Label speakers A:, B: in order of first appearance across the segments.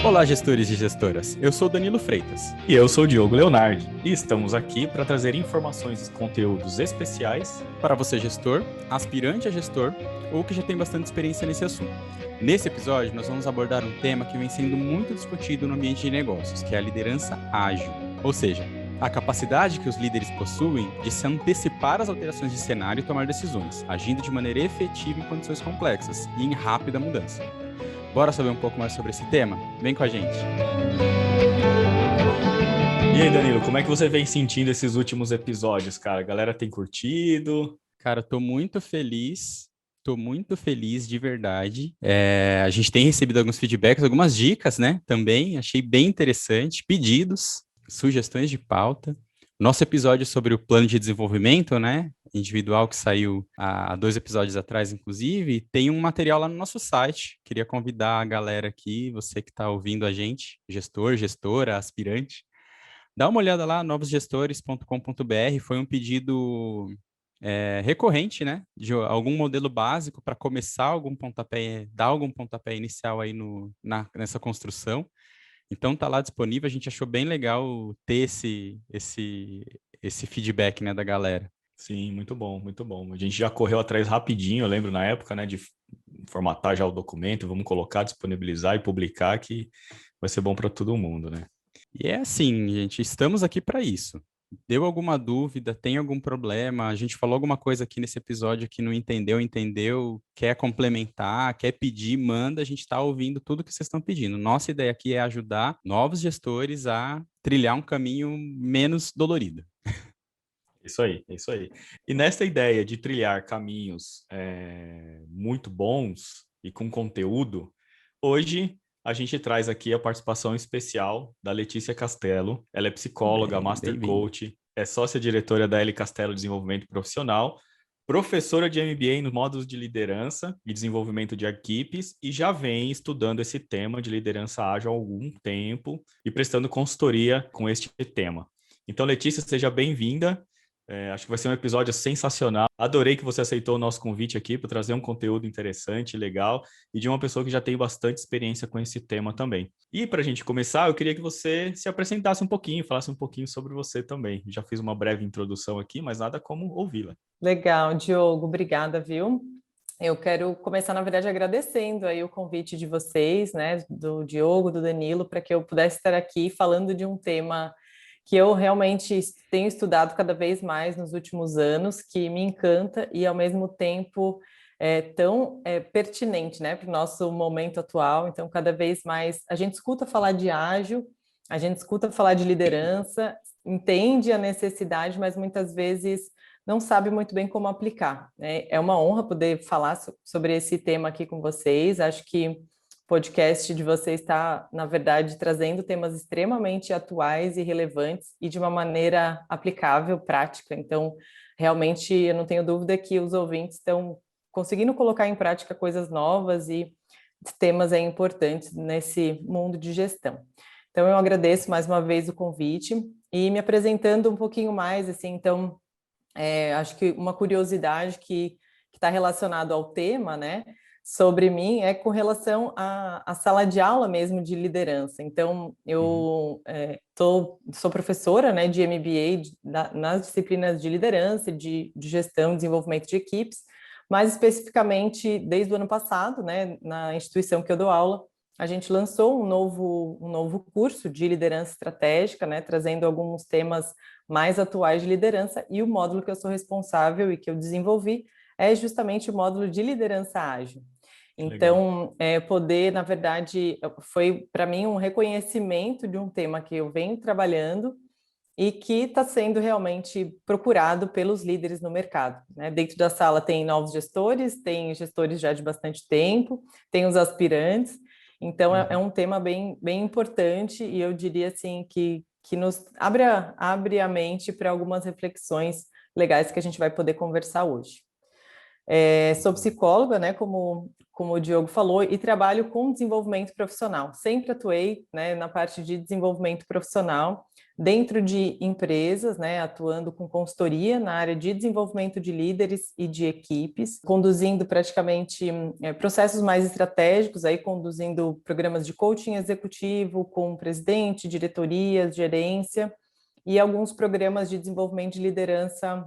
A: Olá, gestores e gestoras. Eu sou Danilo Freitas.
B: E eu sou o Diogo Leonardi. E estamos aqui para trazer informações e conteúdos especiais
A: para você, gestor, aspirante a gestor ou que já tem bastante experiência nesse assunto. Nesse episódio, nós vamos abordar um tema que vem sendo muito discutido no ambiente de negócios, que é a liderança ágil. Ou seja, a capacidade que os líderes possuem de se antecipar às alterações de cenário e tomar decisões, agindo de maneira efetiva em condições complexas e em rápida mudança. Bora saber um pouco mais sobre esse tema? Vem com a gente!
B: E aí, Danilo, como é que você vem sentindo esses últimos episódios, cara? A galera tem curtido?
A: Cara, tô muito feliz de verdade. A gente tem recebido alguns feedbacks, algumas dicas, né? Também, achei bem interessante. Pedidos, sugestões de pauta. Nosso episódio sobre o plano de desenvolvimento, né? Individual que saiu há 2 episódios atrás, inclusive, tem um material lá no nosso site. Queria convidar a galera aqui, você que está ouvindo a gente, gestor, gestora, aspirante, dá uma olhada lá, novosgestores.com.br. Foi um pedido recorrente, né? De algum modelo básico para começar algum pontapé, dar algum pontapé inicial aí nessa construção. Então tá lá disponível, a gente achou bem legal ter esse feedback, né, da galera.
B: Sim, muito bom, muito bom. A gente já correu atrás rapidinho, eu lembro na época, né, de formatar já o documento, vamos colocar, disponibilizar e publicar, que vai ser bom para todo mundo, né?
A: E é assim, gente, estamos aqui para isso. Deu alguma dúvida, tem algum problema, a gente falou alguma coisa aqui nesse episódio que não entendeu, quer complementar, quer pedir, manda, a gente está ouvindo tudo que vocês estão pedindo. Nossa ideia aqui é ajudar novos gestores a trilhar um caminho menos dolorido.
B: Isso aí, é isso aí. E nessa ideia de trilhar caminhos muito bons e com conteúdo, hoje a gente traz aqui a participação especial da Letícia Castelo. Ela é psicóloga, master coach, é sócia-diretora da L Castelo Desenvolvimento Profissional, professora de MBA nos módulos de liderança e desenvolvimento de equipes e já vem estudando esse tema de liderança ágil há algum tempo e prestando consultoria com este tema. Então, Letícia, seja bem-vinda. Acho que vai ser um episódio sensacional. Adorei que você aceitou o nosso convite aqui para trazer um conteúdo interessante, legal, e de uma pessoa que já tem bastante experiência com esse tema também. E para a gente começar, eu queria que você se apresentasse um pouquinho, falasse um pouquinho sobre você também. Já fiz uma breve introdução aqui, mas nada como ouvi-la.
C: Legal, Diogo, obrigada, viu? Eu quero começar, na verdade, agradecendo aí o convite de vocês, né, do Diogo, do Danilo, para que eu pudesse estar aqui falando de um tema que eu realmente tenho estudado cada vez mais nos últimos anos, que me encanta e, ao mesmo tempo, é tão pertinente, né, para o nosso momento atual. Então, cada vez mais a gente escuta falar de ágil, a gente escuta falar de liderança, entende a necessidade, mas muitas vezes não sabe muito bem como aplicar, né? É uma honra poder falar sobre esse tema aqui com vocês. Acho que podcast de vocês está, na verdade, trazendo temas extremamente atuais e relevantes e de uma maneira aplicável, prática. Então, realmente, eu não tenho dúvida que os ouvintes estão conseguindo colocar em prática coisas novas e temas importantes nesse mundo de gestão. Então, eu agradeço mais uma vez o convite e me apresentando um pouquinho mais, assim, então, acho que uma curiosidade que está relacionado ao tema, né, sobre mim é com relação à sala de aula mesmo de liderança. Então, eu sou professora, né, de MBA nas disciplinas de liderança, de gestão e desenvolvimento de equipes, mais especificamente desde o ano passado, né, na instituição que eu dou aula, a gente lançou um novo curso de liderança estratégica, né, trazendo alguns temas mais atuais de liderança, e o módulo que eu sou responsável e que eu desenvolvi é justamente o módulo de liderança ágil. Então, poder, na verdade, foi para mim um reconhecimento de um tema que eu venho trabalhando e que está sendo realmente procurado pelos líderes no mercado, né? Dentro da sala tem novos gestores, tem gestores já de bastante tempo, tem os aspirantes, então é um tema bem importante e eu diria assim que nos abre a mente para algumas reflexões legais que a gente vai poder conversar hoje. Sou psicóloga, né, como o Diogo falou, e trabalho com desenvolvimento profissional. Sempre atuei, né, na parte de desenvolvimento profissional, dentro de empresas, né, atuando com consultoria na área de desenvolvimento de líderes e de equipes, conduzindo praticamente processos mais estratégicos, aí conduzindo programas de coaching executivo com presidente, diretorias, gerência, e alguns programas de desenvolvimento de liderança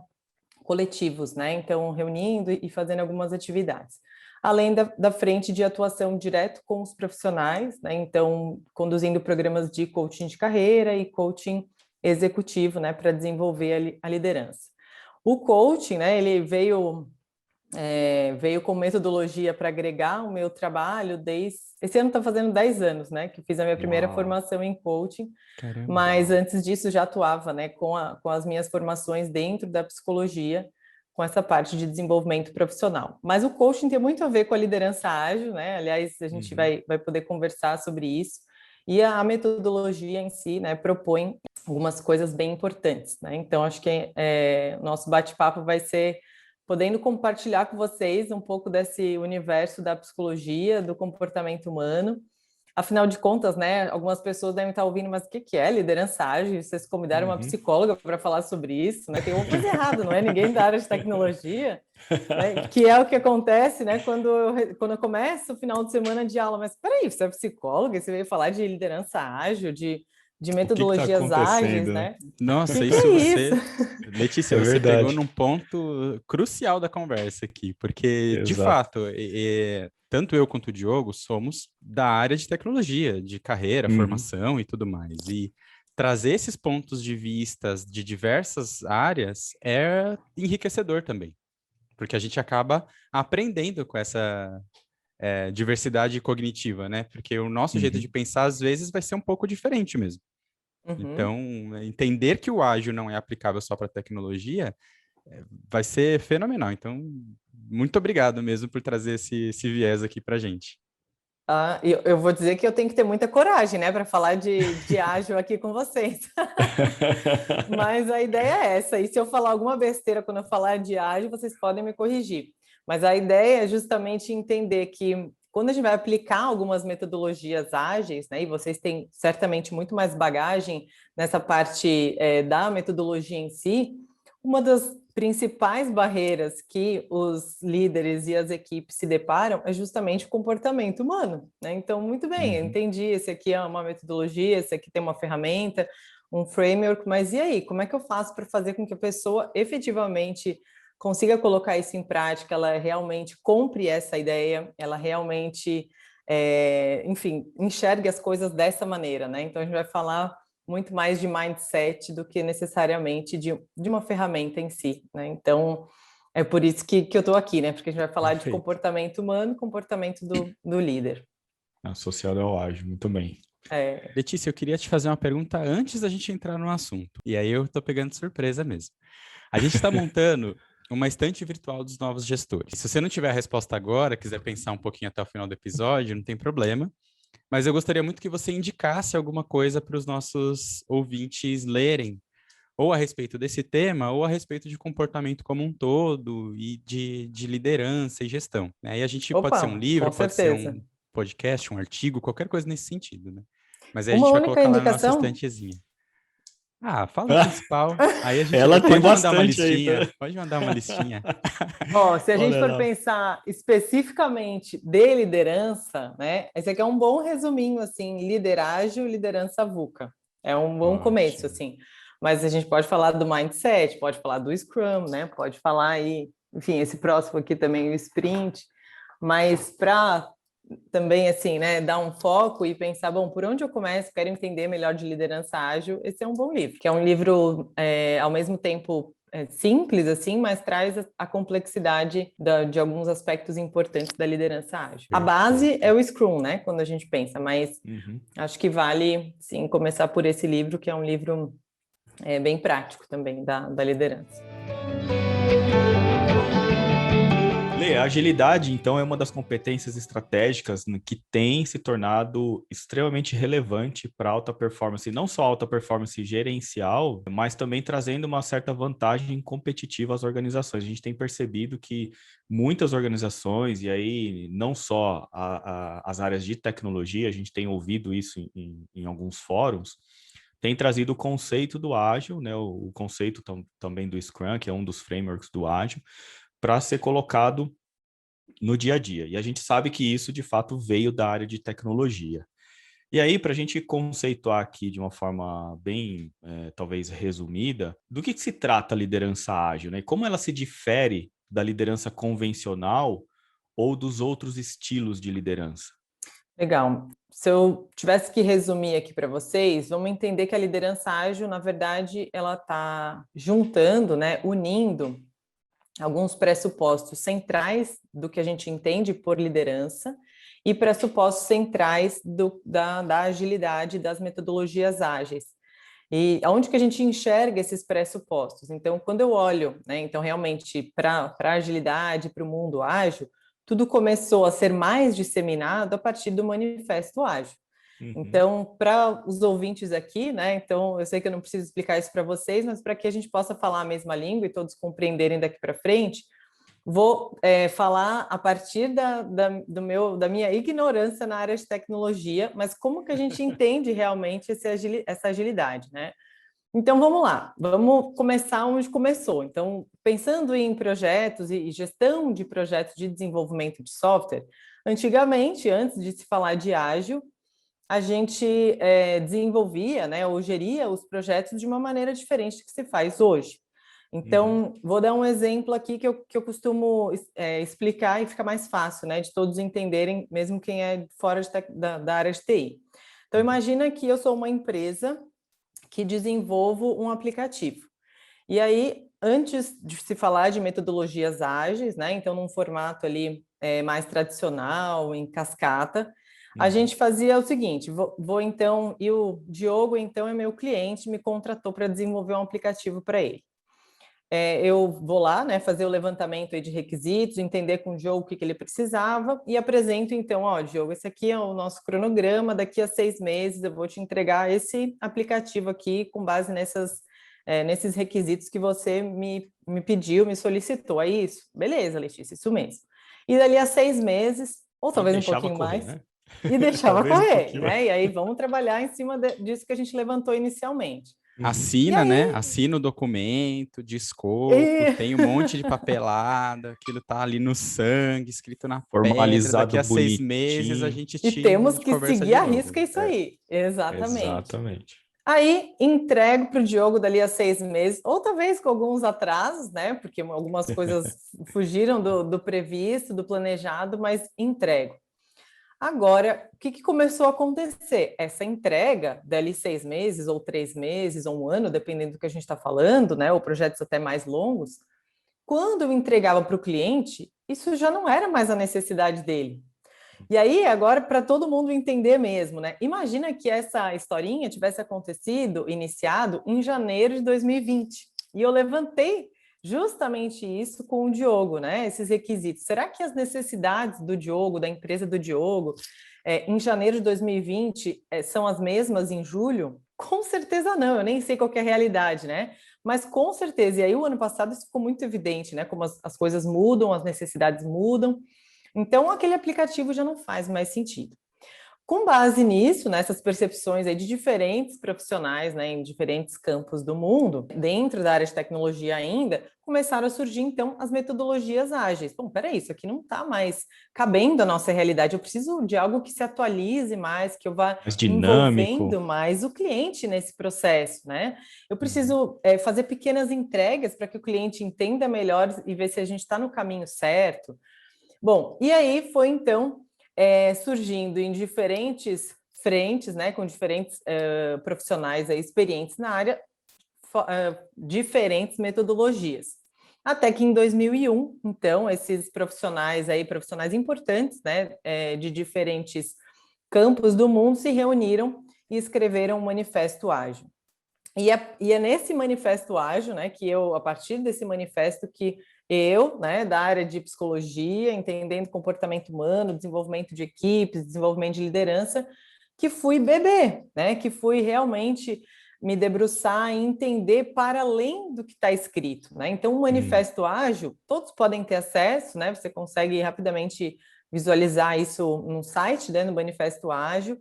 C: coletivos, né? Então, reunindo e fazendo algumas atividades. Além da frente de atuação direto com os profissionais, né? Então, conduzindo programas de coaching de carreira e coaching executivo, né? Para desenvolver a liderança. O coaching, né? Ele veio com metodologia para agregar o meu trabalho esse ano está fazendo 10 anos, né, que fiz a minha primeira formação em coaching. Caramba. Mas antes disso já atuava, né, com as minhas formações dentro da psicologia, com essa parte de desenvolvimento profissional. Mas o coaching tem muito a ver com a liderança ágil, né, aliás, a gente vai poder conversar sobre isso, e a metodologia em si, né, propõe algumas coisas bem importantes, né, então acho que o nosso bate-papo vai ser podendo compartilhar com vocês um pouco desse universo da psicologia, do comportamento humano. Afinal de contas, né, algumas pessoas devem estar ouvindo, mas o que é liderança ágil? Vocês convidaram uma psicóloga para falar sobre isso, né? Tem alguma coisa errada, não é? Ninguém da área de tecnologia, né? Que é o que acontece, né? Quando eu começo o final de semana de aula, mas peraí, você é psicóloga, você veio falar de liderança ágil, de metodologias ágeis, né?
A: Nossa,
C: isso
A: você... Letícia, você pegou num ponto crucial da conversa aqui, porque, de fato, tanto eu quanto o Diogo somos da área de tecnologia, de carreira, formação e tudo mais. E trazer esses pontos de vistas de diversas áreas é enriquecedor também, porque a gente acaba aprendendo com essa diversidade cognitiva, né? Porque o nosso jeito de pensar, às vezes, vai ser um pouco diferente mesmo. Então, entender que o ágil não é aplicável só para tecnologia vai ser fenomenal. Então, muito obrigado mesmo por trazer esse viés aqui para a gente.
C: Eu vou dizer que eu tenho que ter muita coragem, né, para falar de ágil aqui com vocês. Mas a ideia é essa. E se eu falar alguma besteira quando eu falar de ágil, vocês podem me corrigir. Mas a ideia é justamente entender que quando a gente vai aplicar algumas metodologias ágeis, né, e vocês têm certamente muito mais bagagem nessa parte da metodologia em si, uma das principais barreiras que os líderes e as equipes se deparam é justamente o comportamento humano, né? Então, muito bem, eu entendi, esse aqui é uma metodologia, esse aqui tem uma ferramenta, um framework, mas e aí, como é que eu faço para fazer com que a pessoa efetivamente consiga colocar isso em prática, ela realmente compre essa ideia, ela realmente, enfim, enxergue as coisas dessa maneira, né? Então, a gente vai falar muito mais de mindset do que necessariamente de uma ferramenta em si, né? Então, é por isso que eu estou aqui, né? Porque a gente vai falar de comportamento humano, comportamento do líder.
B: Associado ao ágil, muito bem.
A: Letícia, eu queria te fazer uma pergunta antes da gente entrar no assunto. E aí eu estou pegando surpresa mesmo. A gente está montando uma estante virtual dos novos gestores. Se você não tiver a resposta agora, quiser pensar um pouquinho até o final do episódio, não tem problema. Mas eu gostaria muito que você indicasse alguma coisa para os nossos ouvintes lerem, ou a respeito desse tema, ou a respeito de comportamento como um todo, e de liderança e gestão. Aí a gente pode ser um livro, pode ser um podcast, um artigo, qualquer coisa nesse sentido, né? Mas aí a gente vai colocar lá na nossa estantezinha. Fala o principal. Aí a gente pode mandar uma listinha. Aí, pode mandar uma listinha.
C: Se a gente for pensar especificamente de liderança, né? Esse aqui é um bom resuminho, assim, liderágil, liderança VUCA. É um bom começo, assim. Mas a gente pode falar do mindset, pode falar do Scrum, né? Pode falar aí, enfim, esse próximo aqui também, o Sprint. Mas para também, assim, né, dar um foco e pensar, bom, por onde eu começo? Quero entender melhor de liderança ágil. Esse é um bom livro, que é um livro, ao mesmo tempo, simples, assim, mas traz a complexidade de alguns aspectos importantes da liderança ágil. A base é o Scrum, né, quando a gente pensa, mas acho que vale, sim, começar por esse livro, que é um livro bem prático também da liderança.
B: Lê, a agilidade, então, é uma das competências estratégicas que tem se tornado extremamente relevante para alta performance, não só alta performance gerencial, mas também trazendo uma certa vantagem competitiva às organizações. A gente tem percebido que muitas organizações, e aí não só as áreas de tecnologia, a gente tem ouvido isso em alguns fóruns, tem trazido o conceito do ágil, né, o conceito também do Scrum, que é um dos frameworks do ágil, para ser colocado no dia a dia. E a gente sabe que isso, de fato, veio da área de tecnologia. E aí, para a gente conceituar aqui de uma forma bem, talvez, resumida, do que se trata a liderança ágil, né? Como ela se difere da liderança convencional ou dos outros estilos de liderança?
C: Legal. Se eu tivesse que resumir aqui para vocês, vamos entender que a liderança ágil, na verdade, ela está juntando, né, unindo alguns pressupostos centrais do que a gente entende por liderança e pressupostos centrais da agilidade, das metodologias ágeis. E aonde que a gente enxerga esses pressupostos? Então, quando eu olho, né, então realmente para a agilidade, para o mundo ágil, tudo começou a ser mais disseminado a partir do Manifesto Ágil. Então, para os ouvintes aqui, né? Então, eu sei que eu não preciso explicar isso para vocês, mas para que a gente possa falar a mesma língua e todos compreenderem daqui para frente, vou falar a partir da minha ignorância na área de tecnologia, mas como que a gente entende realmente essa agilidade, né? Então, vamos lá, vamos começar onde começou. Então, pensando em projetos e gestão de projetos de desenvolvimento de software, antigamente, antes de se falar de ágil, a gente desenvolvia, né, ou geria os projetos de uma maneira diferente do que se faz hoje. Então, vou dar um exemplo aqui que eu costumo explicar e fica mais fácil, né, de todos entenderem, mesmo quem é fora da área de TI. Então, imagina que eu sou uma empresa que desenvolvo um aplicativo. E aí, antes de se falar de metodologias ágeis, né, então num formato ali mais tradicional, em cascata, a gente fazia o seguinte, vou então, e o Diogo então é meu cliente, me contratou para desenvolver um aplicativo para ele. Eu vou lá, né, fazer o levantamento aí de requisitos, entender com o Diogo o que ele precisava e apresento então, ó, Diogo, esse aqui é o nosso cronograma, daqui a 6 meses eu vou te entregar esse aplicativo aqui com base nesses requisitos que você me pediu, me solicitou. É isso? Beleza, Letícia, isso mesmo. E dali a 6 meses, ou talvez um pouquinho
B: correr,
C: mais,
B: né?
C: E deixava correr, né? E aí vamos trabalhar em cima disso que a gente levantou inicialmente.
A: Assina, né? Assina o documento de escopo, tem um monte de papelada, aquilo tá ali no sangue, escrito na pedra.
B: Formalizado,
A: Daqui a 6
B: bonitinho.
A: meses a gente
C: E temos que
A: conversa
C: seguir
A: de
C: à
A: novo.
C: risca isso aí. Exatamente.
B: Exatamente.
C: Aí entrego para o Diogo dali a 6 meses, ou talvez com alguns atrasos, né? Porque algumas coisas fugiram do previsto, do planejado, mas entrego. Agora, o que começou a acontecer? Essa entrega, dali 6 meses, ou 3 meses, ou um ano, dependendo do que a gente está falando, né? Ou projetos até mais longos, quando eu entregava para o cliente, isso já não era mais a necessidade dele. E aí, agora, para todo mundo entender mesmo, né? Imagina que essa historinha tivesse acontecido, iniciado, em janeiro de 2020. E eu levantei justamente isso com o Diogo, né? Esses requisitos. Será que as necessidades do Diogo, da empresa do Diogo, em janeiro de 2020, são as mesmas em julho? Com certeza não, eu nem sei qual que é a realidade, né? Mas com certeza, e aí o ano passado isso ficou muito evidente, né? Como as coisas mudam, as necessidades mudam. Então, aquele aplicativo já não faz mais sentido. Com base nisso, nessas percepções aí de diferentes profissionais, né, em diferentes campos do mundo, dentro da área de tecnologia ainda, começaram a surgir, então, as metodologias ágeis. Bom, peraí, isso aqui não está mais cabendo à nossa realidade, eu preciso de algo que se atualize mais, que eu vá envolvendo mais o cliente nesse processo, né? Eu preciso fazer pequenas entregas para que o cliente entenda melhor e ver se a gente está no caminho certo. Bom, e aí foi, então, surgindo em diferentes frentes, né, com diferentes profissionais aí, experientes na área, diferentes metodologias. Até que em 2001, então, esses profissionais aí, profissionais importantes, né, de diferentes campos do mundo, se reuniram e escreveram um manifesto ágil. E é nesse manifesto ágil, né, que a partir desse manifesto, que Eu, né, da área de psicologia, entendendo comportamento humano, desenvolvimento de equipes, desenvolvimento de liderança, que fui beber, né, que fui realmente me debruçar e entender para além do que está escrito, né? Então, o manifesto ágil, todos podem ter acesso, né? Você consegue rapidamente visualizar isso no site, né, no manifesto ágil,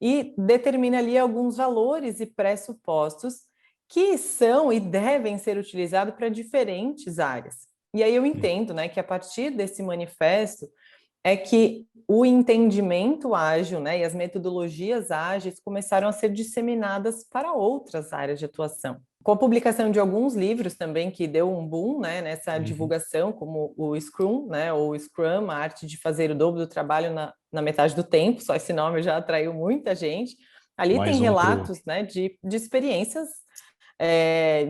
C: e determina ali alguns valores e pressupostos que são e devem ser utilizados para diferentes áreas. E aí eu entendo, né, que a partir desse manifesto é que o entendimento ágil, né, e as metodologias ágeis começaram a ser disseminadas para outras áreas de atuação. Com a publicação de alguns livros também, que deu um boom, né, nessa divulgação, como o Scrum, né, ou Scrum, a arte de fazer o dobro do trabalho na metade do tempo, só esse nome já atraiu muita gente. Ali tem relatos, né, de experiências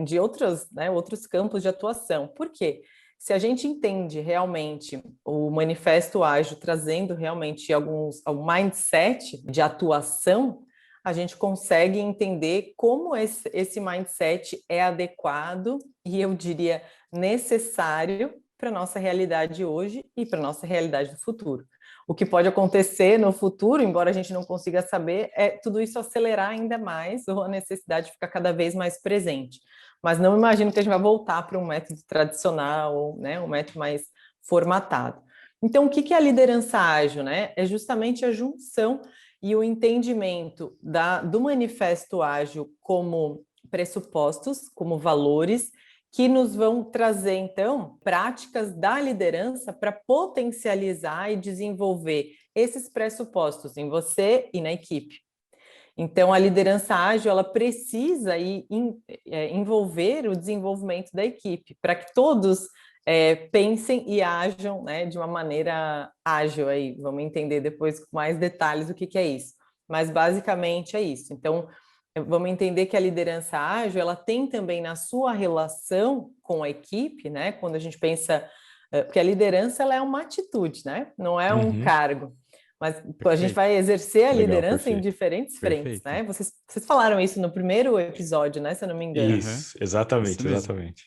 C: de outros, né, outros campos de atuação. Por quê? Se a gente entende realmente o manifesto ágil trazendo realmente algum mindset de atuação, a gente consegue entender como esse mindset é adequado e eu diria necessário para a nossa realidade hoje e para a nossa realidade do futuro. O que pode acontecer no futuro, embora a gente não consiga saber, é tudo isso acelerar ainda mais ou a necessidade de ficar cada vez mais presente. Mas não imagino que a gente vai voltar para um método tradicional, né, um método mais formatado. Então, o que é a liderança ágil, né? É justamente a junção e o entendimento do manifesto ágil como pressupostos, como valores, que nos vão trazer, então, práticas da liderança para potencializar e desenvolver esses pressupostos em você e na equipe. Então, a liderança ágil, ela precisa envolver o desenvolvimento da equipe, para que todos pensem e ajam, né, de uma maneira ágil. Aí, vamos entender depois com mais detalhes o que é isso. Mas, basicamente, é isso. Então, vamos entender que a liderança ágil, ela tem também na sua relação com a equipe, né, quando a gente pensa... Porque a liderança, ela é uma atitude, né? Não é um cargo. Mas a gente vai exercer a liderança em diferentes frentes, né? Vocês falaram isso no primeiro episódio, né? Se eu não me engano.
B: Isso, exatamente, exatamente.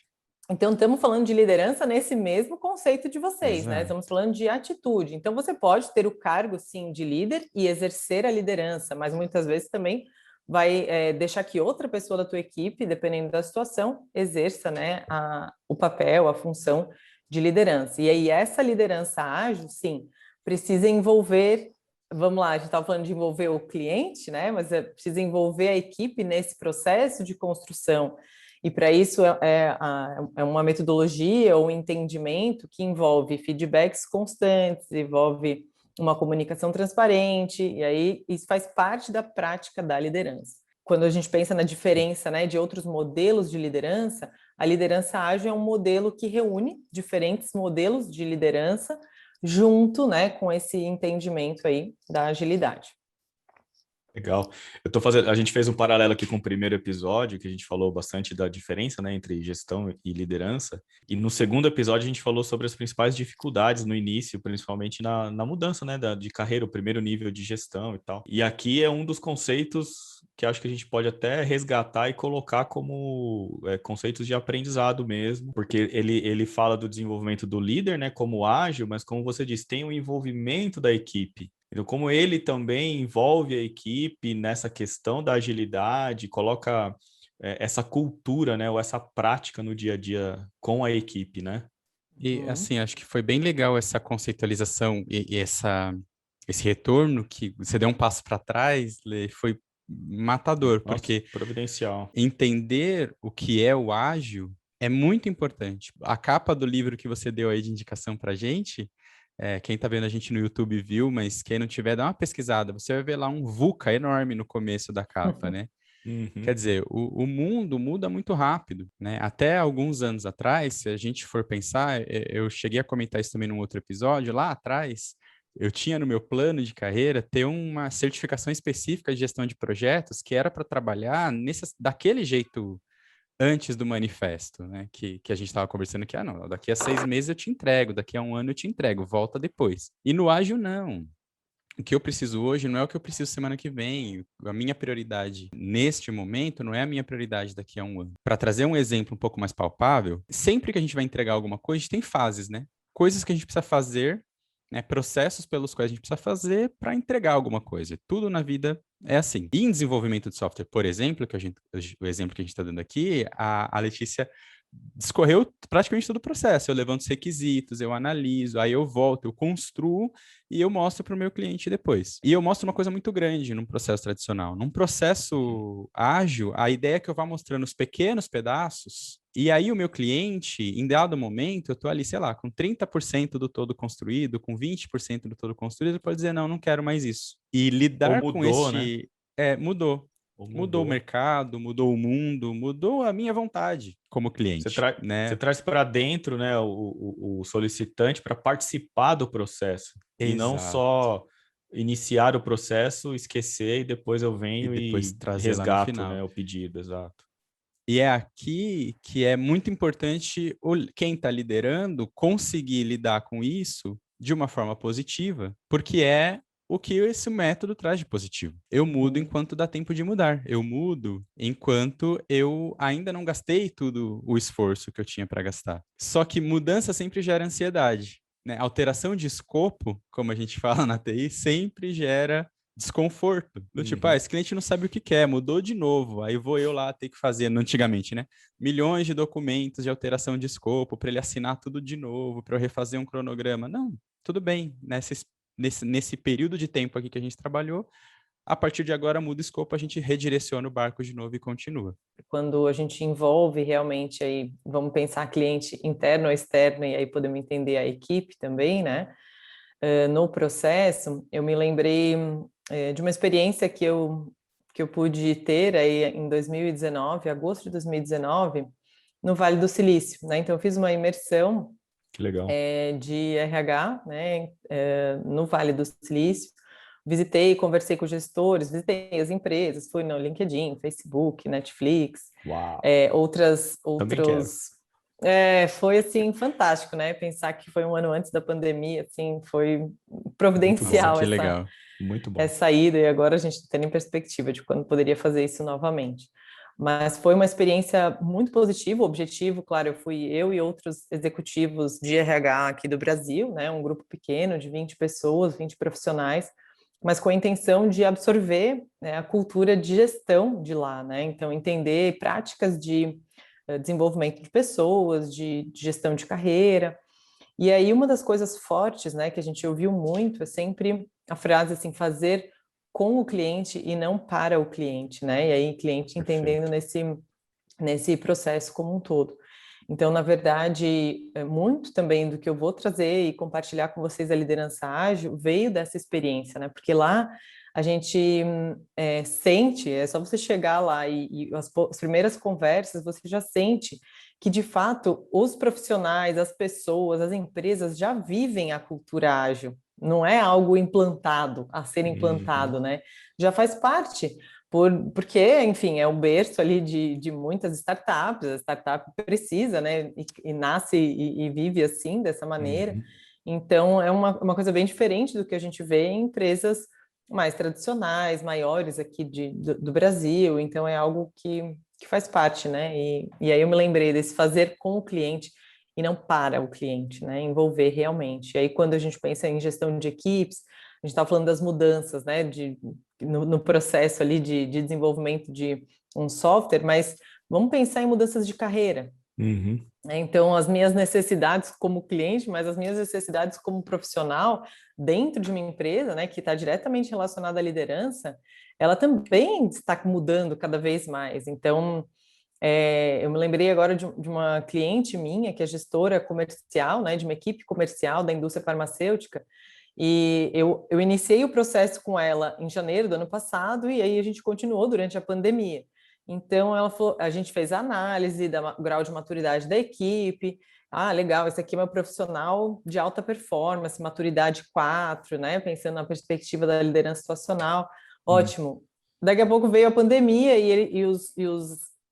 C: Então, estamos falando de liderança nesse mesmo conceito de vocês, né? Estamos falando de atitude. Então, você pode ter o cargo, sim, de líder e exercer a liderança, mas muitas vezes também vai deixar que outra pessoa da tua equipe, dependendo da situação, exerça, né, o papel, a função de liderança. E aí, essa liderança ágil, sim, precisa envolver, vamos lá, a gente estava falando de envolver o cliente, né? Mas precisa envolver a equipe nesse processo de construção. E para isso é uma metodologia ou um entendimento que envolve feedbacks constantes, envolve uma comunicação transparente, e aí isso faz parte da prática da liderança. Quando a gente pensa na diferença, né, de outros modelos de liderança, a liderança ágil é um modelo que reúne diferentes modelos de liderança junto, né, com esse entendimento aí da agilidade.
B: Legal. A gente fez um paralelo aqui com o primeiro episódio, que a gente falou bastante da diferença, né, entre gestão e liderança. E no segundo episódio a gente falou sobre as principais dificuldades no início, principalmente na mudança, né, de carreira, o primeiro nível de gestão e tal. E aqui é um dos conceitos que acho que a gente pode até resgatar e colocar como conceitos de aprendizado mesmo, porque ele fala do desenvolvimento do líder, né, como ágil, mas como você disse, tem o envolvimento da equipe. Então, como ele também envolve a equipe nessa questão da agilidade, coloca essa cultura, né, ou essa prática no dia a dia com a equipe, né?
A: E, assim, acho que foi bem legal essa conceitualização e esse retorno que você deu um passo para trás, Lê, foi matador, porque
B: providencial.
A: Entender o que é o ágil é muito importante. A capa do livro que você deu aí de indicação para a gente, quem está vendo a gente no YouTube viu, mas quem não tiver, dá uma pesquisada. Você vai ver lá um VUCA enorme no começo da capa, né? Quer dizer, o mundo muda muito rápido, né? Até alguns anos atrás, se a gente for pensar, eu cheguei a comentar isso também num outro episódio, lá atrás, eu tinha no meu plano de carreira ter uma certificação específica de gestão de projetos que era para trabalhar daquele jeito antes do manifesto, né? Que a gente estava conversando que, não, daqui a 6 meses eu te entrego, daqui a 1 ano eu te entrego, volta depois. E no ágil, não. O que eu preciso hoje não é o que eu preciso semana que vem. A minha prioridade neste momento não é a minha prioridade daqui a um ano. Para trazer um exemplo um pouco mais palpável, sempre que a gente vai entregar alguma coisa, a gente tem fases, né? Coisas que a gente precisa fazer, né? Processos pelos quais a gente precisa fazer para entregar alguma coisa. Tudo na vida é assim. E em desenvolvimento de software, por exemplo, o exemplo que a gente está dando aqui, a Letícia discorreu praticamente todo o processo. Eu levanto os requisitos, eu analiso, aí eu volto, eu construo e eu mostro para o meu cliente depois. E eu mostro uma coisa muito grande num processo tradicional. Num processo ágil, a ideia é que eu vá mostrando os pequenos pedaços e aí o meu cliente, em dado momento, eu estou ali, sei lá, com 30% do todo construído, com 20% do todo construído, ele pode dizer, não, não quero mais isso. E
B: Ou
A: lidar com
B: mudou, né?
A: este... Mudou.
B: Ou
A: Mudou o
B: mudou.
A: mercado, mudou o mundo, mudou a minha vontade como cliente,
B: Você
A: né?
B: traz para dentro, né, o solicitante para participar do processo e não
A: Exato.
B: só iniciar o processo, esquecer e depois eu
A: E
B: venho
A: depois
B: e
A: trazer lá no
B: resgato,
A: final.
B: né, o pedido, exato.
A: E é aqui que é muito importante quem está liderando conseguir lidar com isso de uma forma positiva, porque é o que esse método traz de positivo. Eu mudo
C: Uhum.
A: enquanto dá tempo de mudar. Eu mudo enquanto eu ainda não gastei tudo o esforço que eu tinha para gastar. Só que mudança sempre gera ansiedade, né? Alteração de escopo, como a gente fala na TI, sempre gera desconforto. Do tipo,
B: Uhum.
A: esse cliente não sabe o que quer, mudou de novo. Aí vou eu lá ter que fazer, antigamente, né? Milhões de documentos de alteração de escopo para ele assinar tudo de novo, para eu refazer um cronograma. Não, tudo bem. Nesse período de tempo aqui que a gente trabalhou, a partir de agora muda o escopo, a gente redireciona o barco de novo e continua.
C: Quando a gente envolve realmente aí, vamos pensar cliente interno ou externo, e aí podemos entender a equipe também, né? No processo, eu me lembrei de uma experiência que eu pude ter aí em 2019, agosto de 2019, no Vale do Silício, né? Então, eu fiz uma imersão
B: Que legal.
C: de RH, né, no Vale do Silício. Visitei, conversei com gestores, visitei as empresas, fui no LinkedIn, Facebook, Netflix,
B: Uau. Também quero.
C: outros. Foi assim fantástico, né? Pensar que foi um ano antes da pandemia, assim, foi
B: Muito
A: Nossa,
B: bom.
C: providencial
A: que legal.
B: Muito bom.
C: essa ida, e agora a gente não tem nem perspectiva de quando poderia fazer isso novamente. Mas foi uma experiência muito positiva. O objetivo, claro, eu e outros executivos de RH aqui do Brasil, né? Um grupo pequeno de 20 pessoas, 20 profissionais, mas com a intenção de absorver, né, a cultura de gestão de lá, né? Então, entender práticas de desenvolvimento de pessoas, de gestão de carreira. E aí, uma das coisas fortes, né, que a gente ouviu muito é sempre a frase assim, fazer com o cliente e não para o cliente, né? E aí, cliente entendendo
B: Perfeito.
C: nesse processo como um todo. Então, na verdade, muito também do que eu vou trazer e compartilhar com vocês a liderança ágil veio dessa experiência, né? Porque lá a gente sente, é só você chegar lá e as primeiras conversas, você já sente que, de fato, os profissionais, as pessoas, as empresas já vivem a cultura ágil. Não é algo implantado, a ser
B: Uhum.
C: implantado, né? Já faz parte porque, enfim, é o berço ali de muitas startups, a startup precisa, né, e nasce e vive assim, dessa maneira.
B: Uhum.
C: Então, é uma coisa bem diferente do que a gente vê em empresas mais tradicionais, maiores aqui do Brasil. Então, é algo que faz parte, né? E aí eu me lembrei desse fazer com o cliente e não para o cliente, né? Envolver realmente. E aí, quando a gente pensa em gestão de equipes, a gente está falando das mudanças, né? No processo ali de desenvolvimento de um software, mas vamos pensar em mudanças de carreira,
B: Uhum.
C: né? Então, as minhas necessidades como cliente, mas as minhas necessidades como profissional dentro de uma empresa, né, que está diretamente relacionada à liderança, ela também está mudando cada vez mais. Então, eu me lembrei agora de uma cliente minha, que é gestora comercial, né, de uma equipe comercial da indústria farmacêutica, e eu iniciei o processo com ela em janeiro do ano passado, e aí a gente continuou durante a pandemia. Então, ela falou, a gente fez a análise do grau de maturidade da equipe. Ah, legal, esse aqui é meu profissional de alta performance, maturidade 4, né? Pensando na perspectiva da liderança situacional.
B: Uhum.
C: Ótimo. Daqui a pouco veio a pandemia e os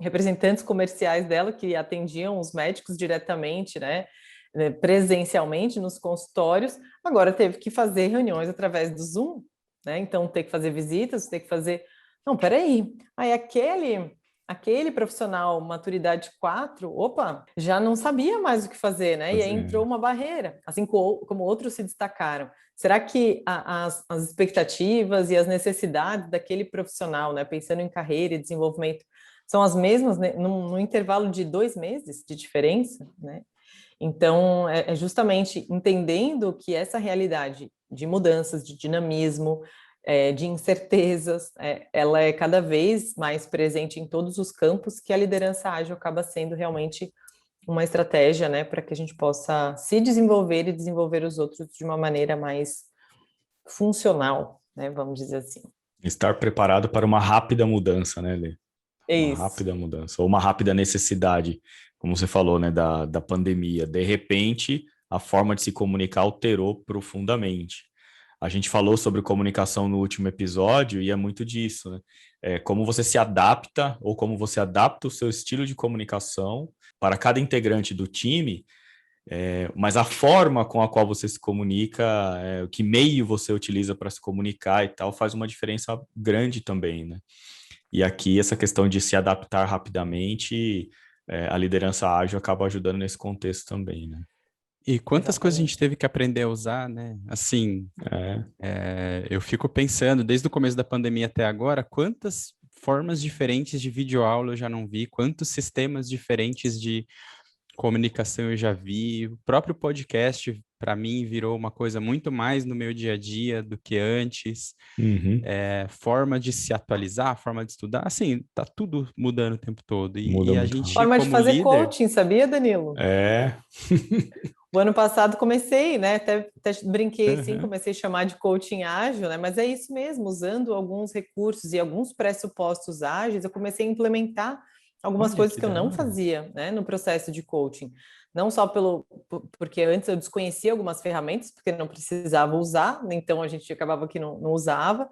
C: representantes comerciais dela, que atendiam os médicos diretamente, né? Presencialmente nos consultórios, agora teve que fazer reuniões através do Zoom. né? Então, ter que fazer visitas, ter que fazer... Não, peraí. Aí aquele profissional, maturidade 4, opa, já não sabia mais o que fazer, né? E aí entrou uma barreira, assim como outros se destacaram. Será que as expectativas e as necessidades daquele profissional, né, pensando em carreira e desenvolvimento, são as mesmas, né, num intervalo de 2 meses de diferença, né? Então, é justamente entendendo que essa realidade de mudanças, de dinamismo, de incertezas, ela é cada vez mais presente em todos os campos, que a liderança ágil acaba sendo realmente uma estratégia, né, para que a gente possa se desenvolver e desenvolver os outros de uma maneira mais funcional, né, vamos dizer assim.
B: Estar preparado para uma rápida mudança, né, Lê?
C: É
B: Uma
C: isso.
B: rápida mudança, ou uma rápida necessidade, como você falou, né, da pandemia. De repente, a forma de se comunicar alterou profundamente. A gente falou sobre comunicação no último episódio e é muito disso, né? Como você se adapta ou como você adapta o seu estilo de comunicação para cada integrante do time, mas a forma com a qual você se comunica, que meio você utiliza para se comunicar e tal, faz uma diferença grande também, né? E aqui essa questão de se adaptar rapidamente, a liderança ágil acaba ajudando nesse contexto também, né?
A: E quantas coisas a gente teve que aprender a usar, né? Assim, eu fico pensando, desde o começo da pandemia até agora, quantas formas diferentes de videoaula eu já não vi, quantos sistemas diferentes de comunicação eu já vi. O próprio podcast, para mim, virou uma coisa muito mais no meu dia a dia do que antes.
B: Uhum.
A: Forma de se atualizar, forma de estudar, assim, tá tudo mudando o tempo todo.
B: Muda
A: E a
B: muito
A: gente,
B: rápido.
C: Forma de
A: como
C: fazer
A: líder...
C: coaching, sabia, Danilo? O ano passado comecei, né? Até brinquei assim, comecei a chamar de coaching ágil, né? Mas é isso mesmo, usando alguns recursos e alguns pressupostos ágeis, eu comecei a implementar algumas coisas que eu não fazia, né, no processo de coaching. Não só porque antes eu desconhecia algumas ferramentas, porque não precisava usar, então a gente acabava que não usava.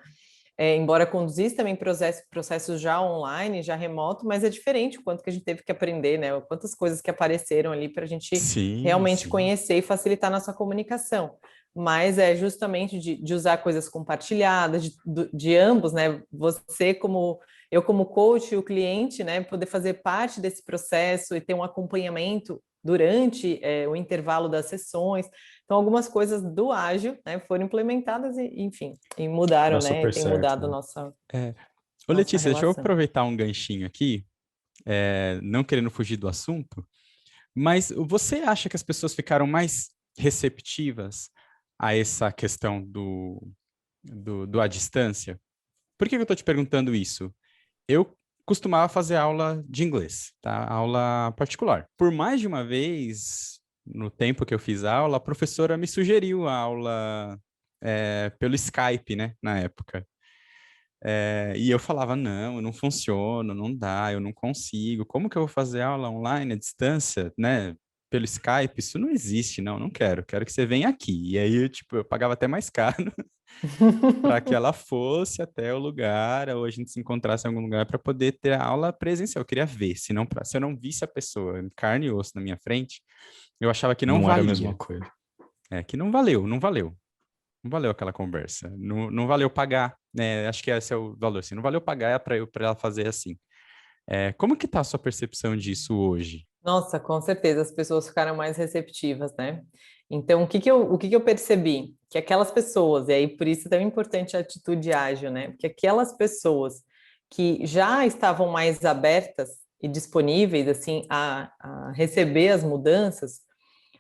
C: Embora conduzisse também processos já online, já remoto, mas é diferente o quanto que a gente teve que aprender, né? Quantas coisas que apareceram ali para a gente realmente conhecer e facilitar a nossa comunicação. Mas é justamente de usar coisas compartilhadas, de ambos, né? Eu como coach e o cliente, né? Poder fazer parte desse processo e ter um acompanhamento durante o intervalo das sessões. Então, algumas coisas do ágil, né, foram implementadas e, enfim, e mudaram, né? Tem mudado a nossa
A: Ô, Letícia, deixa eu
C: relação.
A: aproveitar um ganchinho aqui, não querendo fugir do assunto, mas você acha que as pessoas ficaram mais receptivas a essa questão do à distância? Por que eu estou te perguntando isso? Eu costumava fazer aula de inglês, tá? Aula particular. Por mais de uma vez, no tempo que eu fiz aula, a professora me sugeriu a aula pelo Skype, né, na época. E eu falava, não funciona, não dá, eu não consigo. Como que eu vou fazer aula online à distância, né? Pelo Skype? Isso não existe, não quero. Quero que você venha aqui. E aí, eu pagava até mais caro para que ela fosse até o lugar, ou a gente se encontrasse em algum lugar para poder ter a aula presencial. Eu queria ver, se eu não visse a pessoa em carne e osso na minha frente, eu achava que não valia.
B: Era a mesma coisa.
A: Que não valeu. Não valeu aquela conversa. Não valeu pagar, né? Acho que esse é o valor, assim. Não valeu pagar para ela fazer assim. Como que tá a sua percepção disso hoje?
C: Nossa, com certeza as pessoas ficaram mais receptivas, né? Então, o que eu percebi? Que aquelas pessoas, e aí por isso é tão importante a atitude ágil, né? Porque aquelas pessoas que já estavam mais abertas e disponíveis, assim, a receber as mudanças,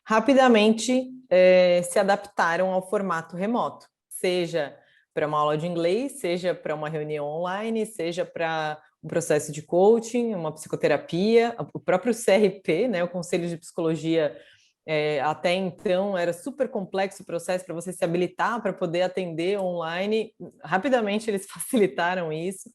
C: rapidamente se adaptaram ao formato remoto, seja para uma aula de inglês, seja para uma reunião online, seja para um processo de coaching, uma psicoterapia, o próprio CRP, né, o Conselho de Psicologia, até então era super complexo o processo para você se habilitar para poder atender online, rapidamente eles facilitaram isso.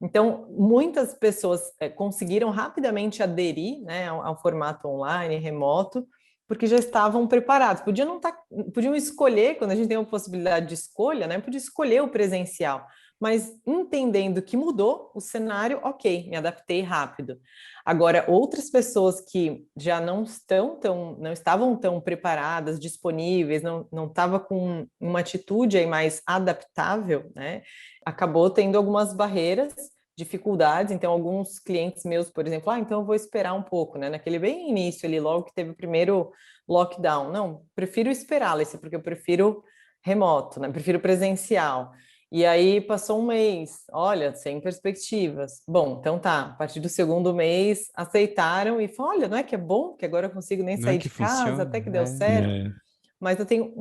C: Então, muitas pessoas conseguiram rapidamente aderir, né, ao formato online, remoto, porque já estavam preparados. Podiam escolher, quando a gente tem uma possibilidade de escolha, né, podia escolher o presencial, mas entendendo que mudou o cenário, ok, me adaptei rápido. Agora, outras pessoas que já não estavam tão preparadas, disponíveis, não estava com uma atitude aí mais adaptável, né? Acabou tendo algumas barreiras, dificuldades. Então, alguns clientes meus, por exemplo, então eu vou esperar um pouco, né? Naquele bem início ali, logo que teve o primeiro lockdown. Não, prefiro esperar, Alice, porque eu prefiro remoto, né? Prefiro presencial. E aí passou um mês, olha, sem perspectivas. Bom, então tá, a partir do segundo mês aceitaram e falaram, olha, não é que é bom, que agora eu consigo nem
A: Não é
C: sair
A: que
C: de casa,
A: funciona?
C: até que deu certo. Mas eu tenho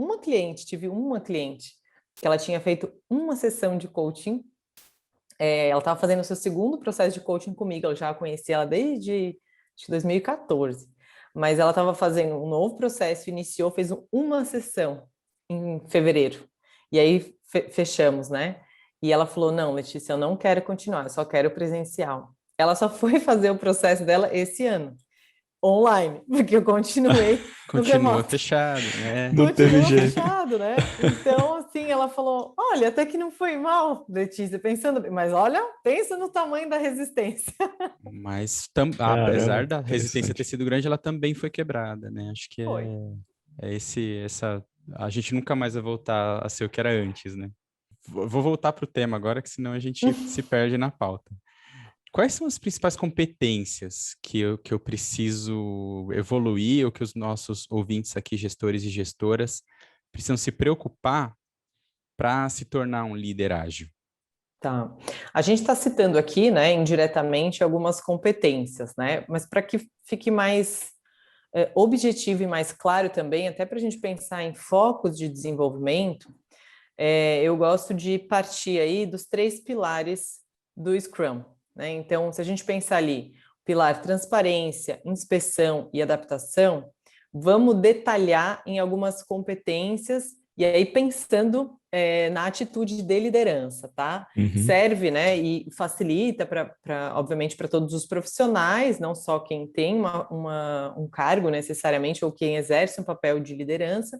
C: tive uma cliente, que ela tinha feito uma sessão de coaching, ela estava fazendo o seu segundo processo de coaching comigo, eu já conheci ela desde acho que 2014, mas ela estava fazendo um novo processo, fez uma sessão em fevereiro, e aí fechamos, né? E ela falou, não, Letícia, eu não quero continuar, eu só quero presencial. Ela só foi fazer o processo dela esse ano, online, porque eu continuei no
A: Continua
C: remoto.
A: fechado, né?
B: Não teve
C: Continua
B: jeito.
C: fechado, né? Então, assim, ela falou: olha, até que não foi mal, Letícia, pensando bem, mas olha, pensa no tamanho da resistência.
A: Mas apesar
B: Caramba,
A: da resistência ter
B: interessante.
A: sido grande, ela também foi quebrada, né? Acho que
C: Foi.
A: essa. A gente nunca mais vai voltar a ser o que era antes, né? Vou voltar para o tema agora, que senão a gente se perde na pauta. Quais são as principais competências que eu preciso evoluir, ou que os nossos ouvintes aqui, gestores e gestoras, precisam se preocupar para se tornar um líder ágil?
C: Tá. A gente está citando aqui, né, indiretamente, algumas competências, né? Mas para que fique mais objetivo e mais claro também, até para a gente pensar em focos de desenvolvimento, eu gosto de partir aí dos 3 pilares do Scrum, né? Então, se a gente pensar ali, pilar transparência, inspeção e adaptação, vamos detalhar em algumas competências e aí pensando na atitude de liderança, tá?
B: Uhum.
C: Serve, né, e facilita obviamente, para todos os profissionais, não só quem tem um cargo necessariamente ou quem exerce um papel de liderança,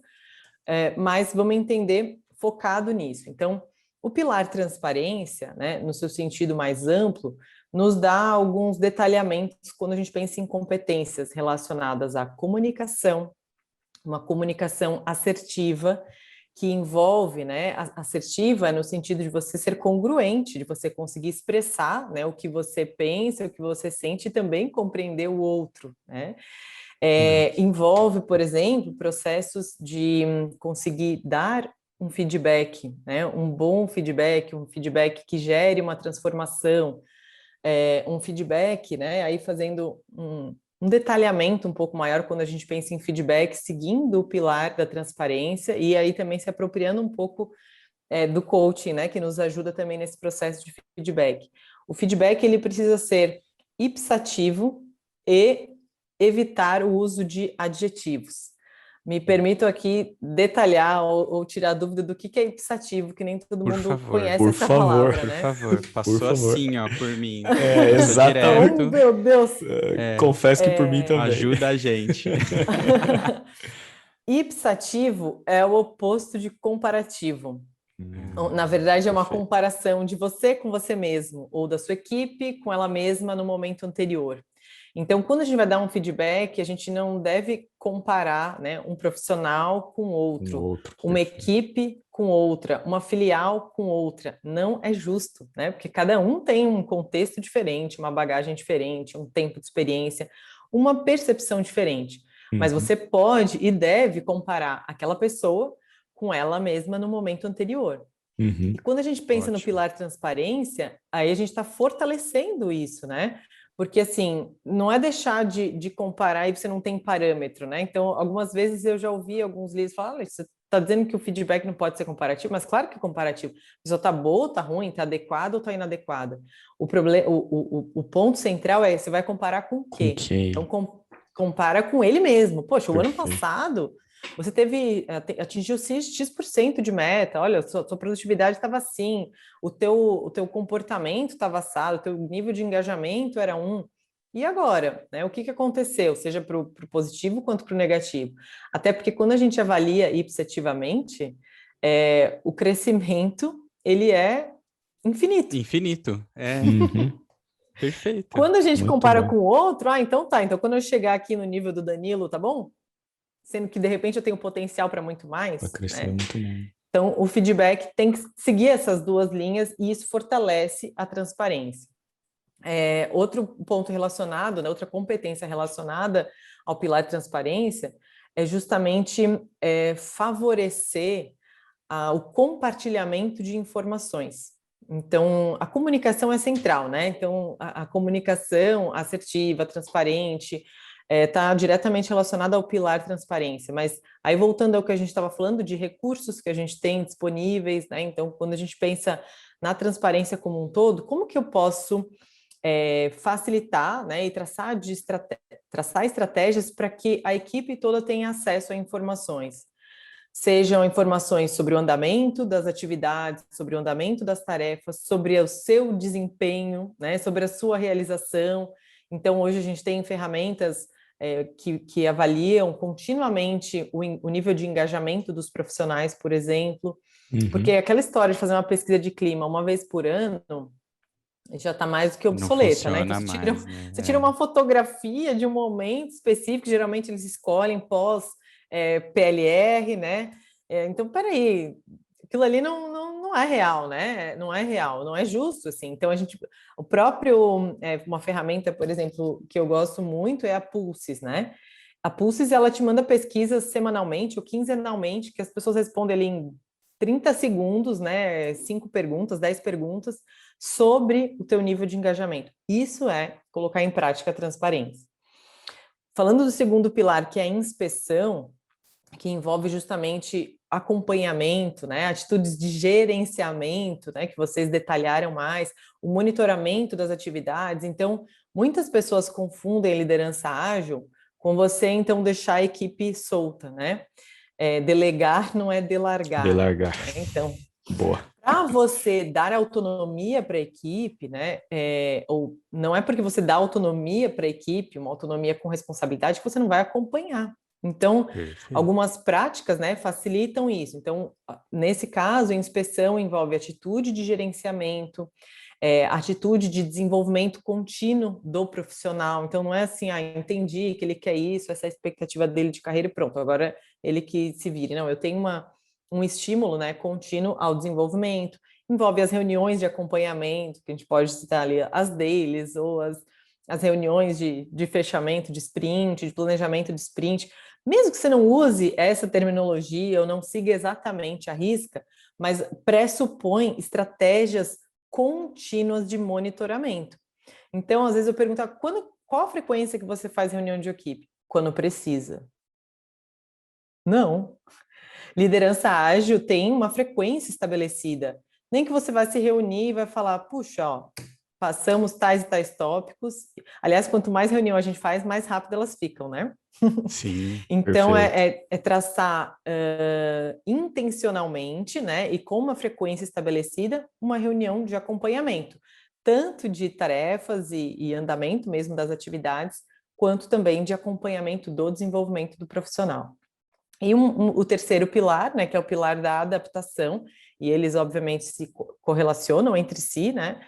C: mas vamos entender focado nisso. Então, o pilar transparência, né, no seu sentido mais amplo, nos dá alguns detalhamentos quando a gente pensa em competências relacionadas à comunicação, uma comunicação assertiva, que envolve, né, assertiva no sentido de você ser congruente, de você conseguir expressar, né, o que você pensa, o que você sente e também compreender o outro, né? Envolve, por exemplo, processos de conseguir dar um feedback, né? Um bom feedback, um feedback que gere uma transformação, um feedback, né? Aí fazendo um detalhamento um pouco maior quando a gente pensa em feedback, seguindo o pilar da transparência e aí também se apropriando um pouco do coaching, né? Que nos ajuda também nesse processo de feedback. O feedback ele precisa ser ipsativo e evitar o uso de adjetivos. Me permito aqui detalhar ou tirar dúvida do que é ipsativo, que nem todo
A: Por
C: mundo
A: favor,
C: conhece
B: por
C: essa
B: favor.
C: palavra,
A: por
C: né?
A: favor.
B: Por
A: Passou
B: favor.
A: assim, ó, por mim. Passou
B: Exatamente.
C: Oh,
A: direto.
C: meu Deus!
B: Confesso que por mim também.
A: Ajuda a gente.
C: Ipsativo é o oposto de comparativo. Na verdade, é uma
B: Perfeito.
C: comparação de você com você mesmo, ou da sua equipe com ela mesma no momento anterior. Então, quando a gente vai dar um feedback, a gente não deve comparar, né, um profissional com outro, uma
B: Perfeito.
C: equipe com outra, uma filial com outra. Não é justo, né? Porque cada um tem um contexto diferente, uma bagagem diferente, um tempo de experiência, uma percepção diferente. Mas
B: Uhum.
C: você pode e deve comparar aquela pessoa com ela mesma no momento anterior.
B: Uhum.
C: E quando a gente pensa no
A: Ótimo.
C: pilar transparência, aí a gente está fortalecendo isso, né? Porque, assim, não é deixar de comparar e você não tem parâmetro, né? Então, algumas vezes eu já ouvi alguns líderes falar, você está dizendo que o feedback não pode ser comparativo, mas claro que é comparativo. A pessoa está boa, está ruim, está adequada ou está inadequada. O ponto central é, você vai comparar com o quê?
B: Com quem?
C: Então, compara com ele mesmo. Poxa, o ano
B: Perfeito.
C: passado você atingiu X% de meta, olha, sua produtividade estava assim, o teu comportamento estava assado, o teu nível de engajamento era um. E agora, né? O que aconteceu, seja para o positivo quanto para o negativo? Até porque quando a gente avalia ipsativamente, o crescimento, ele é infinito.
A: Infinito. É,
B: Uhum.
A: perfeito.
C: Quando a gente
B: Muito
C: compara
B: bom.
C: com o outro, então tá. Então, quando eu chegar aqui no nível do Danilo, tá bom? Sendo que, de repente, eu tenho potencial para muito mais,
B: Vai crescer
C: né?
B: muito bom.
C: Então, o feedback tem que seguir essas duas linhas e isso fortalece a transparência. Outro ponto relacionado, né, outra competência relacionada ao pilar de transparência é justamente favorecer o compartilhamento de informações. Então, a comunicação é central, né? Então, a comunicação assertiva, transparente, está diretamente relacionada ao pilar transparência. Mas aí, voltando ao que a gente estava falando, de recursos que a gente tem disponíveis, né? Então, quando a gente pensa na transparência como um todo, como que eu posso facilitar, né, e traçar estratégias para que a equipe toda tenha acesso a informações? Sejam informações sobre o andamento das atividades, sobre o andamento das tarefas, sobre o seu desempenho, né, sobre a sua realização. Então, hoje a gente tem ferramentas que avaliam continuamente o nível de engajamento dos profissionais, por exemplo, porque aquela história de fazer uma pesquisa de clima uma vez por ano já está mais do que
A: Não
C: obsoleta, né? Então,
A: funciona mais, né?
C: você tira uma fotografia de um momento específico, geralmente eles escolhem pós PLR, né? Então, peraí, aquilo ali não é real, né? Não é real, não é justo, assim. Então, o próprio, uma ferramenta, por exemplo, que eu gosto muito é a Pulses, né? A Pulses, ela te manda pesquisas semanalmente ou quinzenalmente, que as pessoas respondem ali em 30 segundos, né? 5 perguntas, 10 perguntas, sobre o teu nível de engajamento. Isso é colocar em prática a transparência. Falando do segundo pilar, que é a inspeção, que envolve justamente acompanhamento, né, atitudes de gerenciamento, né, que vocês detalharam mais, o monitoramento das atividades. Então, muitas pessoas confundem a liderança ágil com você, então, deixar a equipe solta, né? Delegar não é delargar.
B: Delargar.
C: Né? Então,
B: boa.
C: Para você dar autonomia para a equipe, né? Ou não é porque você dá autonomia para a equipe, uma autonomia com responsabilidade, que você não vai acompanhar. Então, algumas práticas, né, facilitam isso. Então, nesse caso, a inspeção envolve atitude de gerenciamento, atitude de desenvolvimento contínuo do profissional. Então, não é assim, entendi que ele quer isso, essa é a expectativa dele de carreira e pronto, agora ele que se vire. Não, eu tenho um estímulo, né, contínuo ao desenvolvimento, envolve as reuniões de acompanhamento, que a gente pode citar ali as dailies ou as reuniões de fechamento de sprint, de planejamento de sprint, mesmo que você não use essa terminologia ou não siga exatamente a risca, mas pressupõe estratégias contínuas de monitoramento. Então, às vezes eu pergunto, qual a frequência que você faz reunião de equipe? Quando precisa. Não. Liderança ágil tem uma frequência estabelecida. Nem que você vai se reunir e vai falar, puxa, ó, passamos tais e tais tópicos. Aliás, quanto mais reunião a gente faz, mais rápido elas ficam, né?
A: Sim.
C: Então, é traçar intencionalmente, né, e com uma frequência estabelecida, uma reunião de acompanhamento, tanto de tarefas e andamento mesmo das atividades, quanto também de acompanhamento do desenvolvimento do profissional. E o terceiro pilar, né, que é o pilar da adaptação, e eles obviamente se correlacionam entre si, né,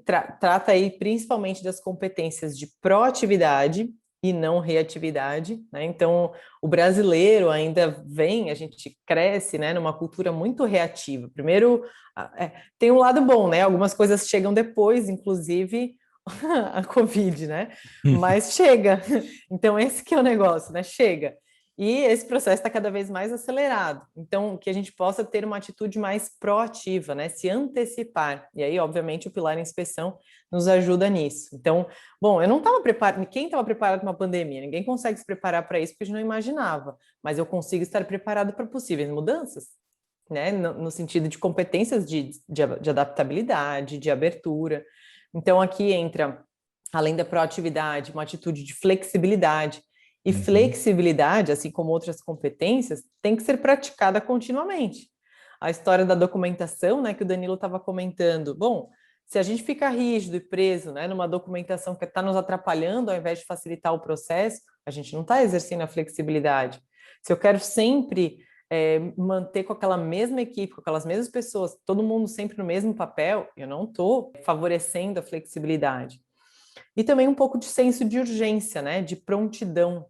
C: trata aí principalmente das competências de proatividade e não reatividade, né? Então, o brasileiro ainda a gente cresce, né, numa cultura muito reativa. Primeiro, tem um lado bom, né? Algumas coisas chegam depois, inclusive a Covid, né? Mas chega. Então, esse que é o negócio, né? Chega. E esse processo está cada vez mais acelerado. Então, que a gente possa ter uma atitude mais proativa, né? Se antecipar. E aí, obviamente, o pilar inspeção nos ajuda nisso. Então, bom, eu não estava preparado. Quem estava preparado para uma pandemia? Ninguém consegue se preparar para isso porque a gente não imaginava. Mas eu consigo estar preparado para possíveis mudanças, né? No sentido de competências de adaptabilidade, de abertura. Então, aqui entra, além da proatividade, uma atitude de flexibilidade. E flexibilidade, assim como outras competências, tem que ser praticada continuamente. A história da documentação, né, que o Danilo estava comentando. Bom, se a gente fica rígido e preso, né, numa documentação que está nos atrapalhando, ao invés de facilitar o processo, a gente não está exercendo a flexibilidade. Se eu quero sempre manter com aquela mesma equipe, com aquelas mesmas pessoas, todo mundo sempre no mesmo papel, eu não estou favorecendo a flexibilidade. E também um pouco de senso de urgência, né? De prontidão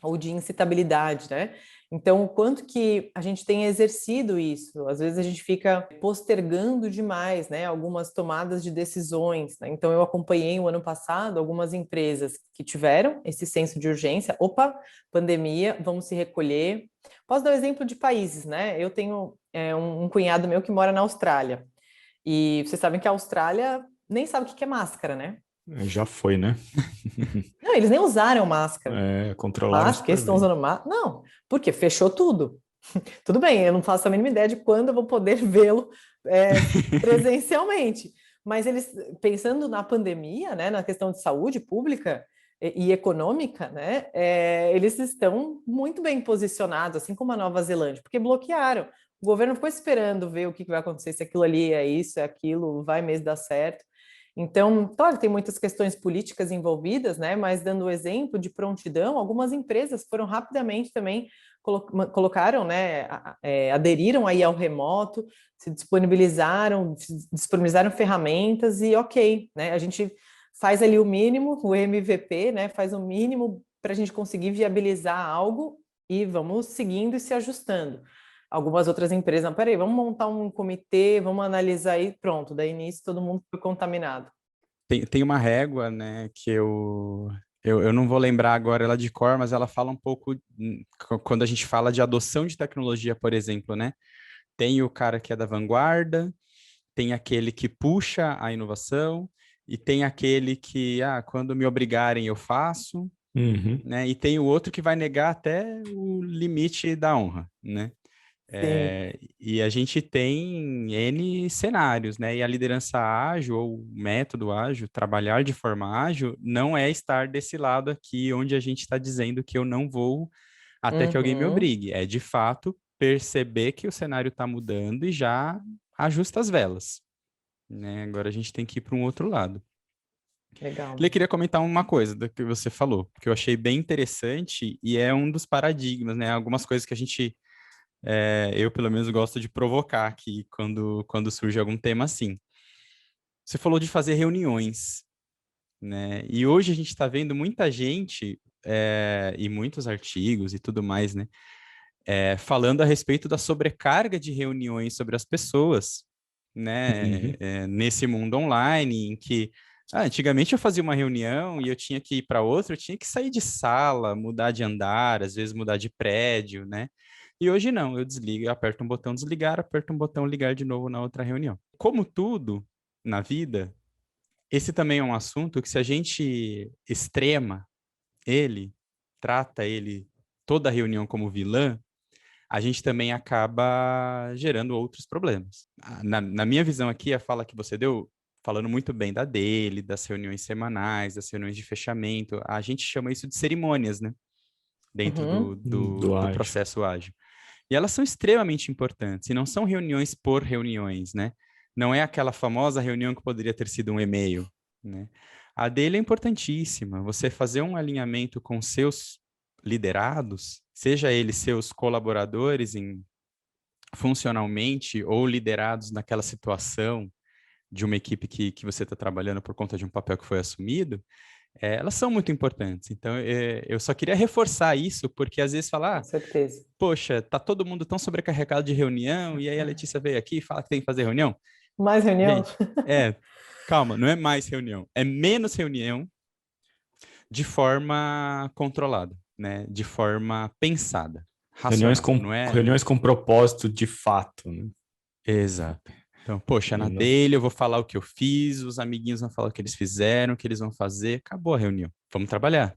C: ou de incitabilidade, né? Então, o quanto que a gente tem exercido isso? Às vezes a gente fica postergando demais, né? Algumas tomadas de decisões, né? Então, eu acompanhei o ano passado algumas empresas que tiveram esse senso de urgência. Opa, pandemia, vamos se recolher. Posso dar um exemplo de países, né? Eu tenho um cunhado meu que mora na Austrália. E vocês sabem que a Austrália nem sabe o que é máscara, né?
B: Já foi, né?
C: Não, eles nem usaram máscara.
B: Controlaram
C: Mas porque
B: super
C: estão
B: bem.
C: usando máscara? Não, porque fechou tudo. Tudo bem, eu não faço a mínima ideia de quando eu vou poder vê-lo presencialmente. Mas eles, pensando na pandemia, né, na questão de saúde pública e econômica, né, eles estão muito bem posicionados, assim como a Nova Zelândia, porque bloquearam. O governo ficou esperando ver o que vai acontecer, se aquilo ali é isso, é aquilo, vai mesmo dar certo. Então, claro, tem muitas questões políticas envolvidas, né? Mas dando o exemplo de prontidão, algumas empresas foram rapidamente também colocaram, né? Aderiram aí ao remoto, se disponibilizaram ferramentas e ok, né? A gente faz ali o mínimo, o MVP, né? Faz o mínimo para a gente conseguir viabilizar algo e vamos seguindo e se ajustando. Algumas outras empresas, não, peraí, vamos montar um comitê, vamos analisar aí, pronto, daí início todo mundo foi contaminado.
A: Tem uma régua, né, que eu não vou lembrar agora ela de cor, mas ela fala um pouco, quando a gente fala de adoção de tecnologia, por exemplo, né? Tem o cara que é da vanguarda, tem aquele que puxa a inovação, e tem aquele que, quando me obrigarem eu faço,
B: Uhum.
A: né? E tem o outro que vai negar até o limite da honra, né? E a gente tem N cenários, né? E a liderança ágil ou o método ágil, trabalhar de forma ágil, não é estar desse lado aqui onde a gente está dizendo que eu não vou até que alguém me
C: Uhum.
A: obrigue. É de fato perceber que o cenário está mudando e já ajusta as velas, né? Agora a gente tem que ir para um outro lado.
C: Legal.
A: Eu queria comentar uma coisa do que você falou, que eu achei bem interessante e é um dos paradigmas, né? Algumas coisas que a gente eu, pelo menos, gosto de provocar aqui quando surge algum tema assim. Você falou de fazer reuniões, né? E hoje a gente está vendo muita gente e muitos artigos e tudo mais, né? Falando a respeito da sobrecarga de reuniões sobre as pessoas, né?
B: Uhum.
A: Nesse mundo online, em que antigamente eu fazia uma reunião e eu tinha que ir para outra, eu tinha que sair de sala, mudar de andar, às vezes mudar de prédio, né? E hoje não, eu desligo, eu aperto um botão desligar, aperto um botão ligar de novo na outra reunião. Como tudo na vida, esse também é um assunto que se a gente extrema ele, trata ele toda a reunião como vilã, a gente também acaba gerando outros problemas. Na minha visão aqui, a fala que você deu, falando muito bem da dele, das reuniões semanais, das reuniões de fechamento, a gente chama isso de cerimônias, né? Dentro
C: Uhum.
B: Do
A: do
B: ágil.
A: processo ágil. E elas são extremamente importantes, e não são reuniões por reuniões, né? Não é aquela famosa reunião que poderia ter sido um e-mail, né? A dele é importantíssima. Você fazer um alinhamento com seus liderados, seja eles seus colaboradores funcionalmente ou liderados naquela situação de uma equipe que você está trabalhando por conta de um papel que foi assumido, elas são muito importantes. Então, eu só queria reforçar isso, porque às vezes falar,
C: Com certeza.
A: poxa, tá todo mundo tão sobrecarregado de reunião, e aí a Letícia veio aqui e fala que tem que fazer reunião.
C: Mais reunião?
A: Gente, calma, não é mais reunião, é menos reunião de forma controlada, né? De forma pensada, racional, não é?
B: Reuniões com propósito de fato, né?
A: Exato. Então, poxa, na dele eu vou falar o que eu fiz, os amiguinhos vão falar o que eles fizeram, o que eles vão fazer, acabou a reunião. Vamos trabalhar.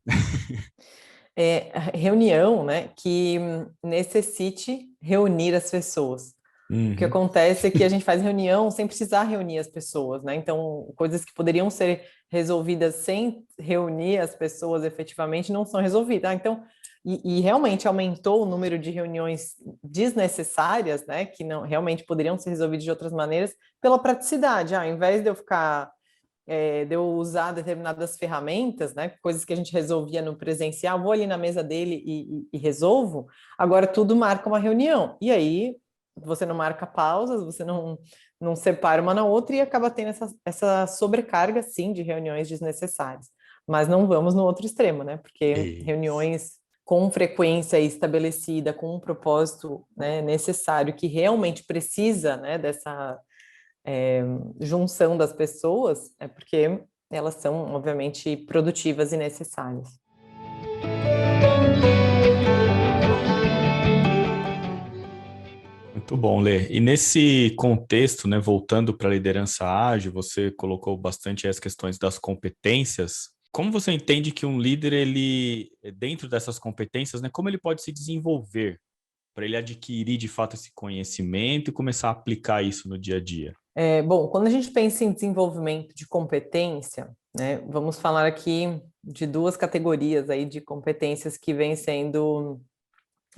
C: Reunião, né, que necessite reunir as pessoas. O que
B: Uhum.
C: acontece é que a gente faz reunião sem precisar reunir as pessoas, né? Então, coisas que poderiam ser resolvidas sem reunir as pessoas efetivamente não são resolvidas. Então, e realmente aumentou o número de reuniões desnecessárias, né? Que não realmente poderiam ser resolvidas de outras maneiras, pela praticidade. Ao invés de eu ficar de eu usar determinadas ferramentas, né, coisas que a gente resolvia no presencial, vou ali na mesa dele e resolvo, agora tudo marca uma reunião. E aí você não marca pausas, você não separa uma na outra e acaba tendo essa sobrecarga, sim, de reuniões desnecessárias. Mas não vamos no outro extremo, né? Porque reuniões com frequência estabelecida, com um propósito, né, necessário, que realmente precisa, né, dessa junção das pessoas, é porque elas são, obviamente, produtivas e necessárias.
B: Muito bom, Lê. E nesse contexto, né, voltando para a liderança ágil, você colocou bastante as questões das competências. Como você entende que um líder, ele, dentro dessas competências, né, como ele pode se desenvolver para ele adquirir de fato esse conhecimento e começar a aplicar isso no dia a dia?
C: Bom, quando a gente pensa em desenvolvimento de competência, né, vamos falar aqui de duas categorias aí de competências que vêm sendo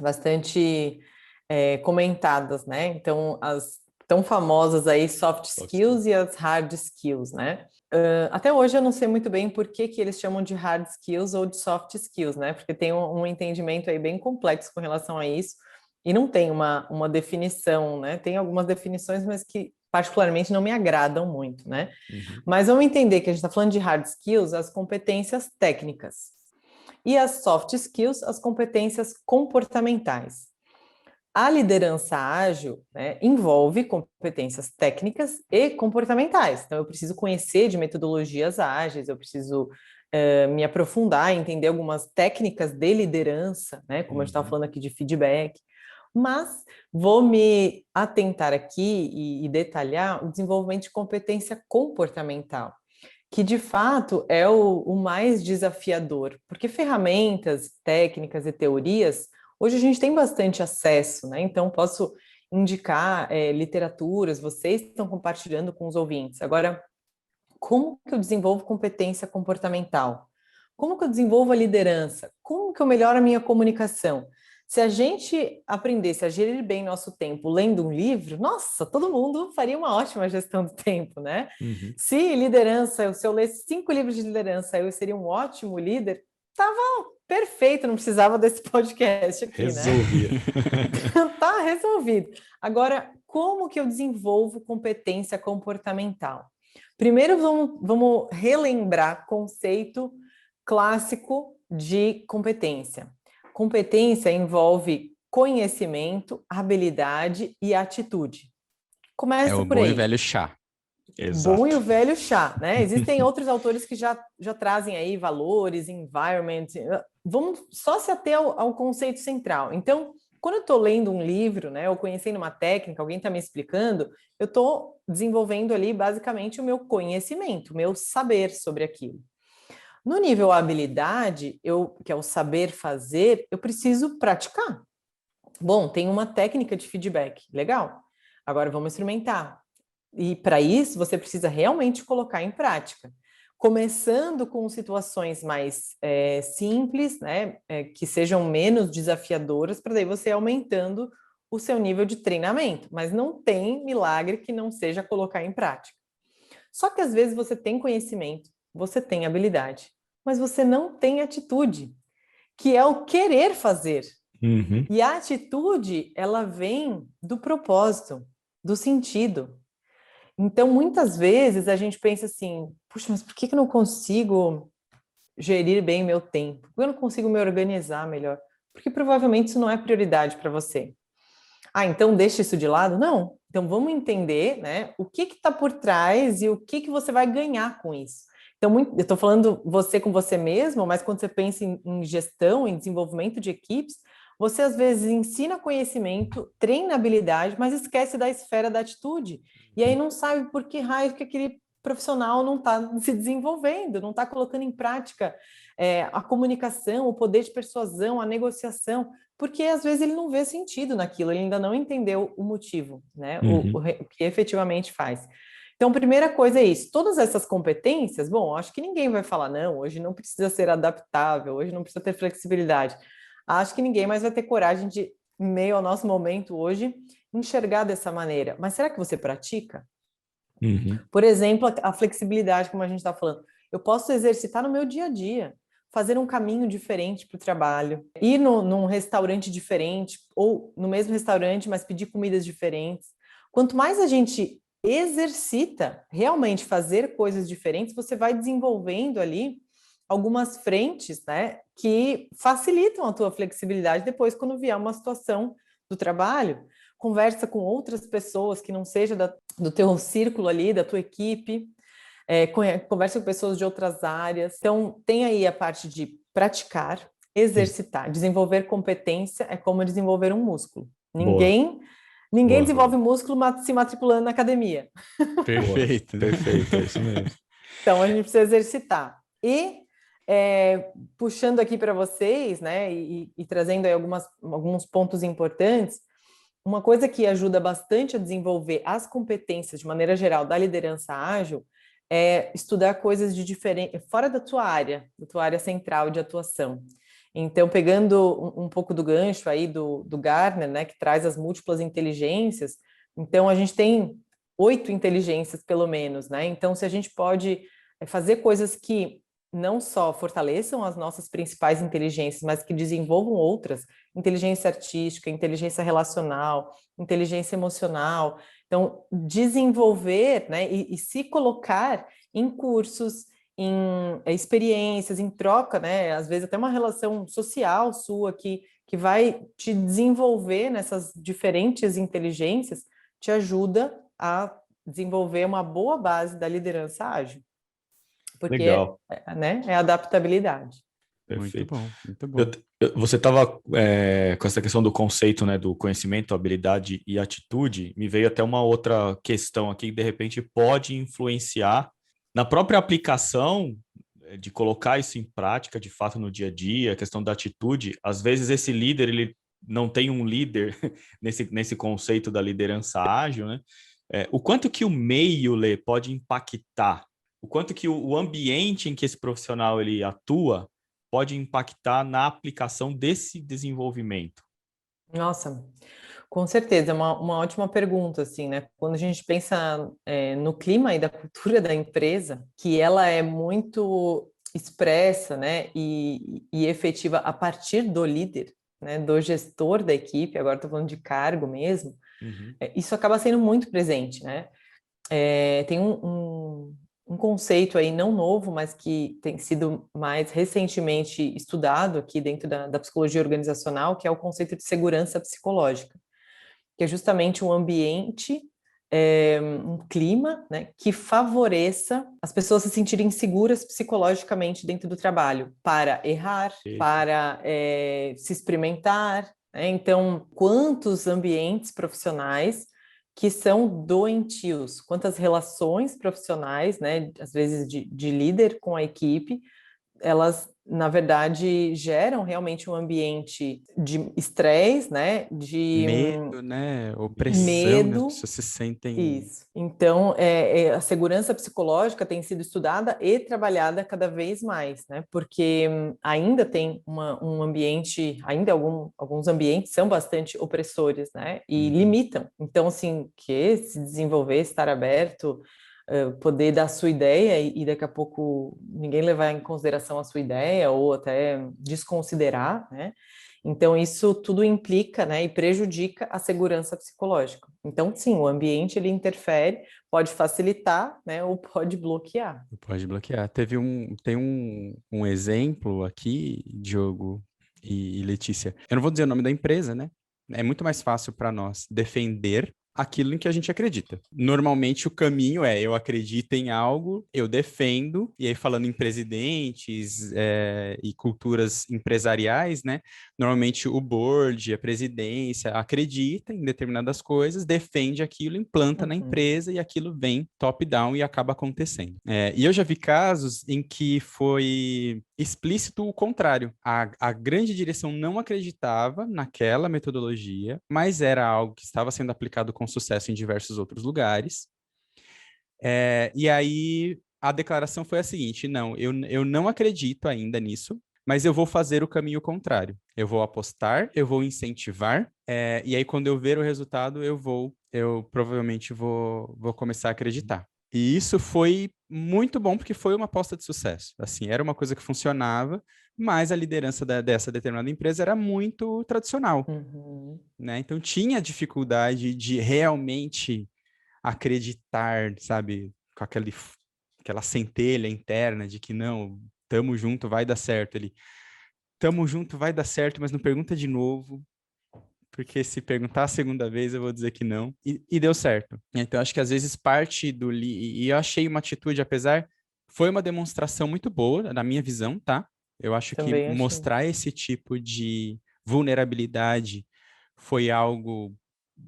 C: bastante comentadas, né? Então, as tão famosas aí soft skills e as hard skills, né? Até hoje eu não sei muito bem por que eles chamam de hard skills ou de soft skills, né? Porque tem um entendimento aí bem complexo com relação a isso e não tem uma definição, né? Tem algumas definições, mas que particularmente não me agradam muito, né?
B: Uhum.
C: Mas vamos entender que a gente está falando de hard skills, as competências técnicas, e as soft skills, as competências comportamentais. A liderança ágil, né, envolve competências técnicas e comportamentais. Então, eu preciso conhecer de metodologias ágeis, eu preciso me aprofundar, entender algumas técnicas de liderança, né, como a gente estava falando aqui de feedback, mas vou me atentar aqui e detalhar o desenvolvimento de competência comportamental, que de fato é o mais desafiador, porque ferramentas, técnicas e teorias, hoje a gente tem bastante acesso, né? Então, posso indicar literaturas, vocês estão compartilhando com os ouvintes. Agora, como que eu desenvolvo competência comportamental? Como que eu desenvolvo a liderança? Como que eu melhoro a minha comunicação? Se a gente aprendesse a gerir bem nosso tempo lendo um livro, nossa, todo mundo faria uma ótima gestão do tempo, né?
B: Uhum.
C: Se liderança, se eu lesse 5 livros de liderança, eu seria um ótimo líder, tava perfeito, não precisava desse podcast aqui,
B: Resolvia.
C: né? Tá resolvido. Agora, como que eu desenvolvo competência comportamental? Primeiro, vamos relembrar conceito clássico de competência. Competência envolve conhecimento, habilidade e atitude. Começa
A: o
C: por
A: bom e
C: aí.
A: velho chá.
B: Exato.
C: Bom e o velho chá, né? Existem outros autores que já trazem aí valores, environment. Vamos só se ater ao conceito central. Então, quando eu estou lendo um livro, né, ou conhecendo uma técnica, alguém está me explicando, eu estou desenvolvendo ali basicamente o meu conhecimento, o meu saber sobre aquilo. No nível habilidade, que é o saber fazer, eu preciso praticar. Bom, tem uma técnica de feedback, legal. Agora vamos experimentar. E para isso, você precisa realmente colocar em prática. Começando com situações mais simples, né, que sejam menos desafiadoras, para daí você ir aumentando o seu nível de treinamento. Mas não tem milagre que não seja colocar em prática. Só que às vezes você tem conhecimento, você tem habilidade, mas você não tem atitude, que é o querer fazer.
B: Uhum.
C: E a atitude, ela vem do propósito, do sentido. Então, muitas vezes a gente pensa assim, puxa, mas por que eu não consigo gerir bem meu tempo? Por que eu não consigo me organizar melhor? Porque provavelmente isso não é prioridade para você. Ah, então deixa isso de lado? Não. Então vamos entender, né, o que está por trás e o que você vai ganhar com isso. Então, eu estou falando você com você mesmo, mas quando você pensa em gestão, em desenvolvimento de equipes, você às vezes ensina conhecimento, treina habilidade, mas esquece da esfera da atitude. E aí não sabe por que raio que aquele profissional não está se desenvolvendo, não está colocando em prática a comunicação, o poder de persuasão, a negociação, porque às vezes ele não vê sentido naquilo, ele ainda não entendeu o motivo, né? O que efetivamente faz. Então, a primeira coisa é isso. Todas essas competências, bom, acho que ninguém vai falar, não, hoje não precisa ser adaptável, hoje não precisa ter flexibilidade. Acho que ninguém mais vai ter coragem de, em meio ao nosso momento hoje, enxergar dessa maneira. Mas será que você pratica? Por exemplo, a flexibilidade, como a gente está falando. Eu posso exercitar no meu dia a dia, fazer um caminho diferente para o trabalho, ir num restaurante diferente, ou no mesmo restaurante, mas pedir comidas diferentes. Quanto mais a gente exercita realmente fazer coisas diferentes, você vai desenvolvendo ali algumas frentes, né, que facilitam a tua flexibilidade depois quando vier uma situação do trabalho. Conversa com outras pessoas que não seja do teu círculo ali, da tua equipe, conversa com pessoas de outras áreas. Então, tem aí a parte de praticar, exercitar, desenvolver competência é como desenvolver um músculo. Ninguém desenvolve músculo se matriculando na academia.
A: Perfeito.
B: Perfeito, é isso mesmo.
C: Então, a gente precisa exercitar. E puxando aqui para vocês, né, e trazendo aí alguns pontos importantes, uma coisa que ajuda bastante a desenvolver as competências de maneira geral da liderança ágil é estudar coisas de diferente, fora da tua área central de atuação. Então, pegando um pouco do gancho aí do Gartner, né, que traz as múltiplas inteligências, então a gente tem 8 inteligências, pelo menos, né? Então, se a gente pode fazer coisas que não só fortaleçam as nossas principais inteligências, mas que desenvolvam outras, inteligência artística, inteligência relacional, inteligência emocional. Então, desenvolver, né, e se colocar em cursos, em experiências, em troca, né, às vezes até uma relação social sua que vai te desenvolver nessas diferentes inteligências, te ajuda a desenvolver uma boa base da liderança ágil. Porque né, é adaptabilidade.
B: Perfeito.
A: Muito bom.
B: Você estava com essa questão do conceito, né, do conhecimento, habilidade e atitude, me veio até uma outra questão aqui que de repente pode influenciar na própria aplicação de colocar isso em prática de fato no dia a dia, a questão da atitude. Às vezes esse líder, ele não tem um líder nesse conceito da liderança ágil, né? O quanto que o meio, Lê, pode impactar, o quanto que o ambiente em que esse profissional ele atua pode impactar na aplicação desse desenvolvimento?
C: Nossa, com certeza, é uma ótima pergunta, assim, né? Quando a gente pensa no clima e da cultura da empresa, que ela é muito expressa, né, e efetiva a partir do líder, né, do gestor da equipe, agora estou falando de cargo mesmo, isso acaba sendo muito presente, né? Tem um conceito aí não novo, mas que tem sido mais recentemente estudado aqui dentro da psicologia organizacional, que é o conceito de segurança psicológica, que é justamente um ambiente, um clima, né, que favoreça as pessoas se sentirem seguras psicologicamente dentro do trabalho, para errar, para se experimentar, né? Então, quantos ambientes profissionais que são doentios, quantas relações profissionais, né, às vezes de líder com a equipe, elas, na verdade, geram realmente um ambiente de estresse, né, de
A: medo, né, opressão,
C: medo.
A: né? As pessoas se sentem...
C: Isso. Então, a segurança psicológica tem sido estudada e trabalhada cada vez mais, né? Porque ainda tem um ambiente, ainda alguns ambientes são bastante opressores, né? E limitam. Então, assim, que se desenvolver, estar aberto, poder dar a sua ideia e daqui a pouco ninguém levar em consideração a sua ideia ou até desconsiderar, né? Então, isso tudo implica, né, e prejudica a segurança psicológica. Então, sim, o ambiente, ele interfere, pode facilitar, né, ou pode bloquear.
A: Pode bloquear. Tem um exemplo aqui, Diogo e Letícia. Eu não vou dizer o nome da empresa, né? É muito mais fácil para nós defender aquilo em que a gente acredita. Normalmente o caminho é, eu acredito em algo, eu defendo, e aí falando em presidentes e culturas empresariais, né? Normalmente o board, a presidência acredita em determinadas coisas, defende aquilo, implanta na empresa e aquilo vem top-down e acaba acontecendo. E eu já vi casos em que foi explícito o contrário. A grande direção não acreditava naquela metodologia, mas era algo que estava sendo aplicado com sucesso em diversos outros lugares. E aí a declaração foi a seguinte: não, eu não acredito ainda nisso, mas eu vou fazer o caminho contrário. Eu vou apostar, eu vou incentivar, e aí quando eu ver o resultado, eu provavelmente vou começar a acreditar. E isso foi muito bom, porque foi uma aposta de sucesso. Assim, era uma coisa que funcionava, mas a liderança dessa determinada empresa era muito tradicional,
C: Uhum.
A: né? Então tinha dificuldade de realmente acreditar, sabe, com aquela centelha interna de que não, tamo junto, vai dar certo. Ele, tamo junto, vai dar certo, mas não pergunta de novo, porque se perguntar a segunda vez eu vou dizer que não, e deu certo. Então acho que às vezes parte e eu achei uma atitude, apesar, foi uma demonstração muito boa, na minha visão, tá? Eu acho que
C: Também achei.
A: mostrar esse tipo de vulnerabilidade foi algo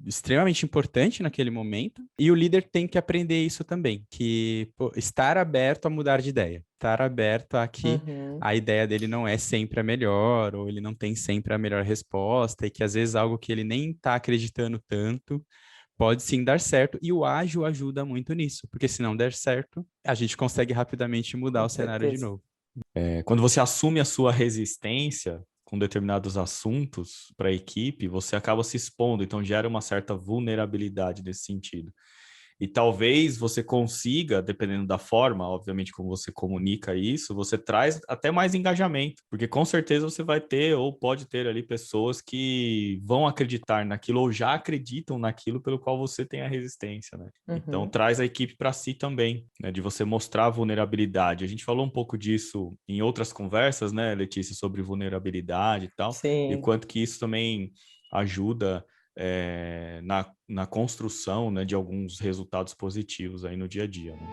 A: extremamente importante naquele momento, e o líder tem que aprender isso também, que pô, estar aberto a mudar de ideia, estar aberto a que
C: Uhum.
A: a ideia dele não é sempre a melhor, ou ele não tem sempre a melhor resposta, e que às vezes algo que ele nem está acreditando tanto pode sim dar certo, e o ágil ajuda muito nisso, porque se não der certo, a gente consegue rapidamente mudar
C: Com
A: o cenário de
C: certeza.
A: novo.
B: Quando você assume a sua resistência com determinados assuntos para a equipe, você acaba se expondo, então gera uma certa vulnerabilidade nesse sentido. E talvez você consiga, dependendo da forma, obviamente, como você comunica isso, você traz até mais engajamento, porque com certeza você vai ter ou pode ter ali pessoas que vão acreditar naquilo ou já acreditam naquilo pelo qual você tem a resistência, né? Então
C: Uhum.
B: traz a equipe para si também, né? De você mostrar a vulnerabilidade. A gente falou um pouco disso em outras conversas, né, Letícia, sobre vulnerabilidade e tal, e o
C: Sim.
B: quanto que isso também ajuda na construção, né, de alguns resultados positivos aí no dia a dia, né?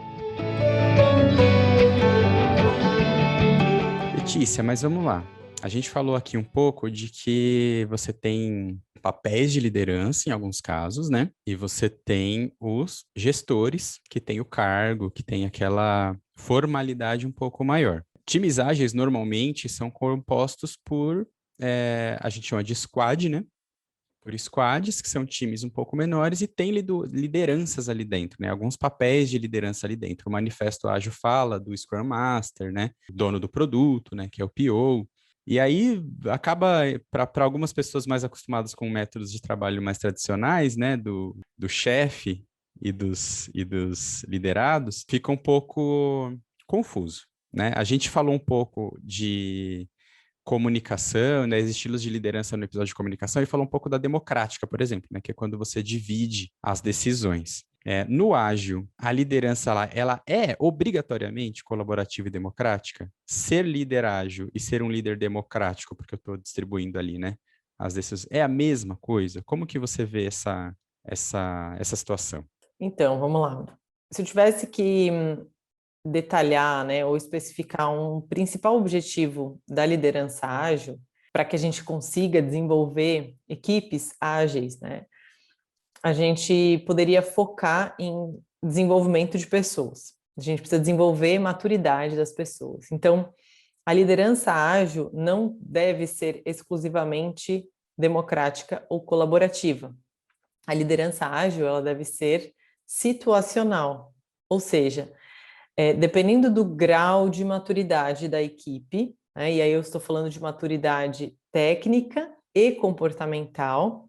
A: Letícia, mas vamos lá. A gente falou aqui um pouco de que você tem papéis de liderança em alguns casos, né? E você tem os gestores, que têm o cargo, que tem aquela formalidade um pouco maior. Times ágeis normalmente são compostos por, a gente chama de squad, né? Por squads, que são times um pouco menores, e tem lideranças ali dentro, né? Alguns papéis de liderança ali dentro. O Manifesto Ágil fala do Scrum Master, né? Dono do produto, né? Que é o PO. E aí acaba, para algumas pessoas mais acostumadas com métodos de trabalho mais tradicionais, né? Do chefe e dos liderados, fica um pouco confuso, né? A gente falou um pouco de comunicação, né, os estilos de liderança no episódio de comunicação, e falou um pouco da democrática, por exemplo, né, que é quando você divide as decisões. No ágil, a liderança lá, ela é obrigatoriamente colaborativa e democrática? Ser líder ágil e ser um líder democrático, porque eu estou distribuindo ali, né, as decisões, é a mesma coisa? Como que você vê essa situação?
C: Então, vamos lá. Se eu tivesse que detalhar, né, ou especificar um principal objetivo da liderança ágil, para que a gente consiga desenvolver equipes ágeis, né, a gente poderia focar em desenvolvimento de pessoas. A gente precisa desenvolver maturidade das pessoas. Então, a liderança ágil não deve ser exclusivamente democrática ou colaborativa. A liderança ágil, ela deve ser situacional, ou seja, dependendo do grau de maturidade da equipe, né, e aí eu estou falando de maturidade técnica e comportamental,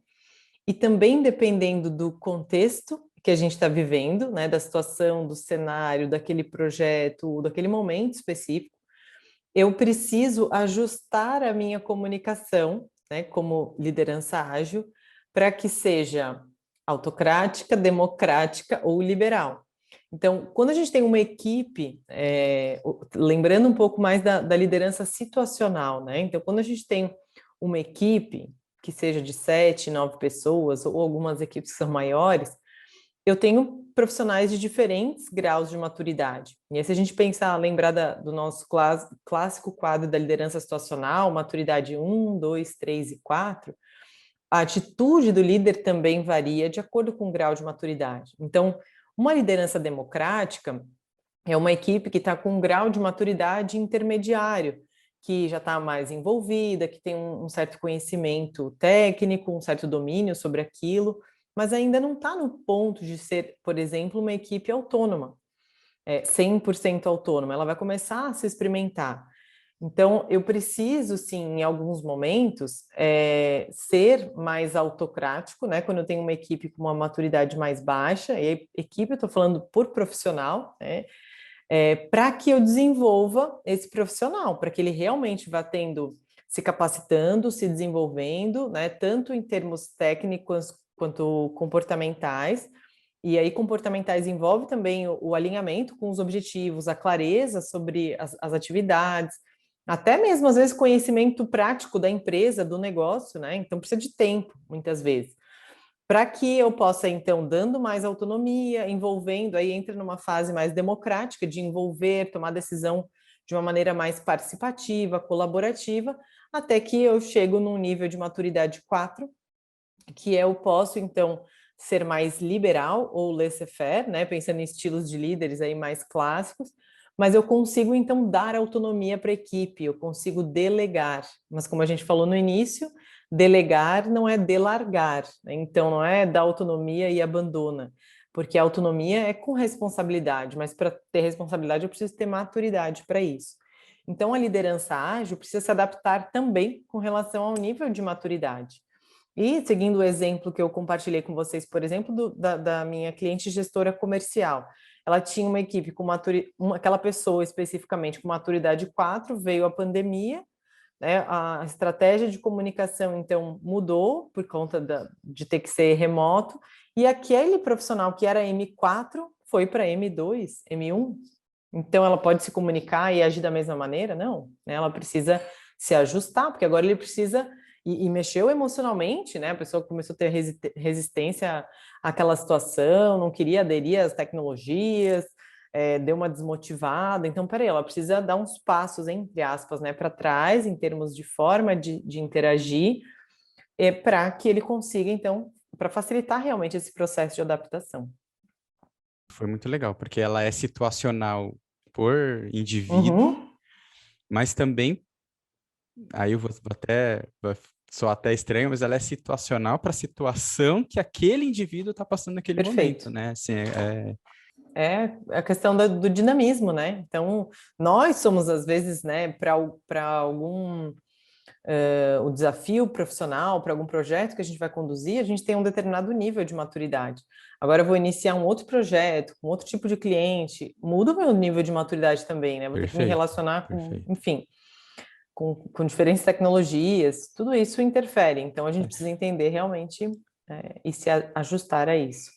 C: e também dependendo do contexto que a gente está vivendo, né, da situação, do cenário, daquele projeto, daquele momento específico, eu preciso ajustar a minha comunicação, né, como liderança ágil, para que seja autocrática, democrática ou liberal. Então, quando a gente tem uma equipe, lembrando um pouco mais da liderança situacional, né? Então, quando a gente tem uma equipe que seja de 7, 9 pessoas, ou algumas equipes que são maiores, eu tenho profissionais de diferentes graus de maturidade. E aí, se a gente pensar, lembrar do nosso clássico quadro da liderança situacional, maturidade 1, 2, 3 e 4, a atitude do líder também varia de acordo com o grau de maturidade. Então, uma liderança democrática é uma equipe que está com um grau de maturidade intermediário, que já está mais envolvida, que tem um certo conhecimento técnico, um certo domínio sobre aquilo, mas ainda não está no ponto de ser, por exemplo, uma equipe autônoma, 100% autônoma. Ela vai começar a se experimentar. Então, eu preciso, sim, em alguns momentos, ser mais autocrático, né? Quando eu tenho uma equipe com uma maturidade mais baixa, e equipe eu estou falando por profissional, né? Para que eu desenvolva esse profissional, para que ele realmente vá tendo, se capacitando, se desenvolvendo, né? Tanto em termos técnicos quanto comportamentais. E aí, comportamentais envolve também o alinhamento com os objetivos, a clareza sobre as atividades, até mesmo, às vezes, conhecimento prático da empresa, do negócio, né? Então, precisa de tempo, muitas vezes. Para que eu possa, então, dando mais autonomia, envolvendo, aí entra numa fase mais democrática de envolver, tomar decisão de uma maneira mais participativa, colaborativa, até que eu chego num nível de maturidade 4, que eu posso, então, ser mais liberal ou laissez-faire, né? Pensando em estilos de líderes aí mais clássicos, mas eu consigo, então, dar autonomia para a equipe, eu consigo delegar. Mas como a gente falou no início, delegar não é delargar, né? Então não é dar autonomia e abandona, porque a autonomia é com responsabilidade, mas para ter responsabilidade eu preciso ter maturidade para isso. Então a liderança ágil precisa se adaptar também com relação ao nível de maturidade. E seguindo o exemplo que eu compartilhei com vocês, por exemplo, da minha cliente gestora comercial, ela tinha uma equipe com aquela pessoa especificamente com maturidade 4, veio a pandemia, né? A estratégia de comunicação, então, mudou por conta de ter que ser remoto, e aquele profissional que era M4 foi para M2, M1. Então, ela pode se comunicar e agir da mesma maneira? Não, né? Ela precisa se ajustar, porque agora ele precisa e mexeu emocionalmente, né? A pessoa começou a ter resistência àquela situação, não queria aderir às tecnologias, deu uma desmotivada. Então, peraí, ela precisa dar uns passos, entre aspas, né, para trás, em termos de forma de interagir, para que ele consiga, então, para facilitar realmente esse processo de adaptação.
A: Foi muito legal, porque ela é situacional por indivíduo,
C: Uhum.
A: mas também, aí eu vou até, sou até estranho, mas ela é situacional para a situação que aquele indivíduo está passando naquele momento,
C: Perfeito.
A: né? Assim,
C: É a questão do dinamismo, né? Então, nós somos, às vezes, né, para algum o desafio profissional, para algum projeto que a gente vai conduzir, a gente tem um determinado nível de maturidade. Agora eu vou iniciar um outro projeto, com outro tipo de cliente, muda o meu nível de maturidade também, né? Vou ter que me
A: perfeito,
C: relacionar com,
A: perfeito.
C: enfim, com diferentes tecnologias, tudo isso interfere. Então, a gente precisa entender realmente e se ajustar a isso.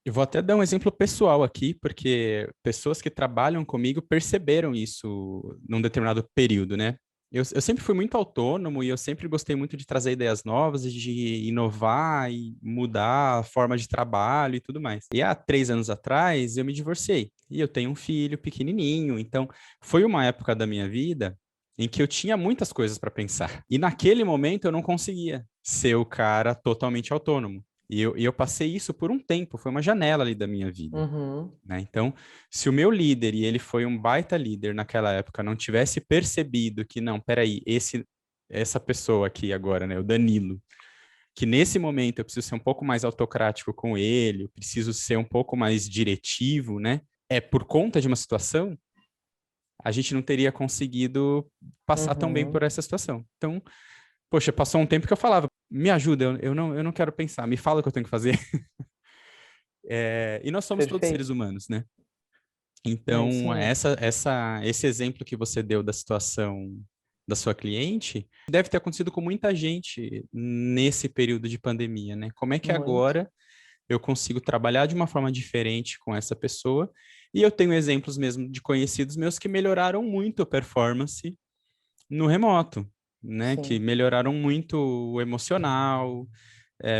A: Eu vou até dar um exemplo pessoal aqui, porque pessoas que trabalham comigo perceberam isso num determinado período, né? Eu sempre fui muito autônomo e eu sempre gostei muito de trazer ideias novas, de inovar e mudar a forma de trabalho e tudo mais. E há 3 anos atrás eu me divorciei e eu tenho um filho pequenininho, então foi uma época da minha vida em que eu tinha muitas coisas para pensar. E naquele momento eu não conseguia ser o cara totalmente autônomo. E eu passei isso por um tempo, foi uma janela ali da minha vida,
C: Uhum.
A: né? Então, se o meu líder, e ele foi um baita líder naquela época, não tivesse percebido que, não, peraí, essa pessoa aqui agora, né, o Danilo, que nesse momento eu preciso ser um pouco mais autocrático com ele, eu preciso ser um pouco mais diretivo, né? É por conta de uma situação, a gente não teria conseguido passar tão bem por
C: Uhum.
A: essa situação. Então, poxa, passou um tempo que eu falava, me ajuda, eu não quero pensar, me fala o que eu tenho que fazer. E nós somos todos seres
C: Perfeito.
A: humanos, né?
C: É isso
A: Então,
C: mesmo.
A: esse exemplo que você deu da situação da sua cliente deve ter acontecido com muita gente nesse período de pandemia, né? Como é que
C: Muito.
A: agora eu consigo trabalhar de uma forma diferente com essa pessoa? E eu tenho exemplos mesmo de conhecidos meus que melhoraram muito a performance no remoto, né? Que
C: Sim.
A: melhoraram muito o emocional,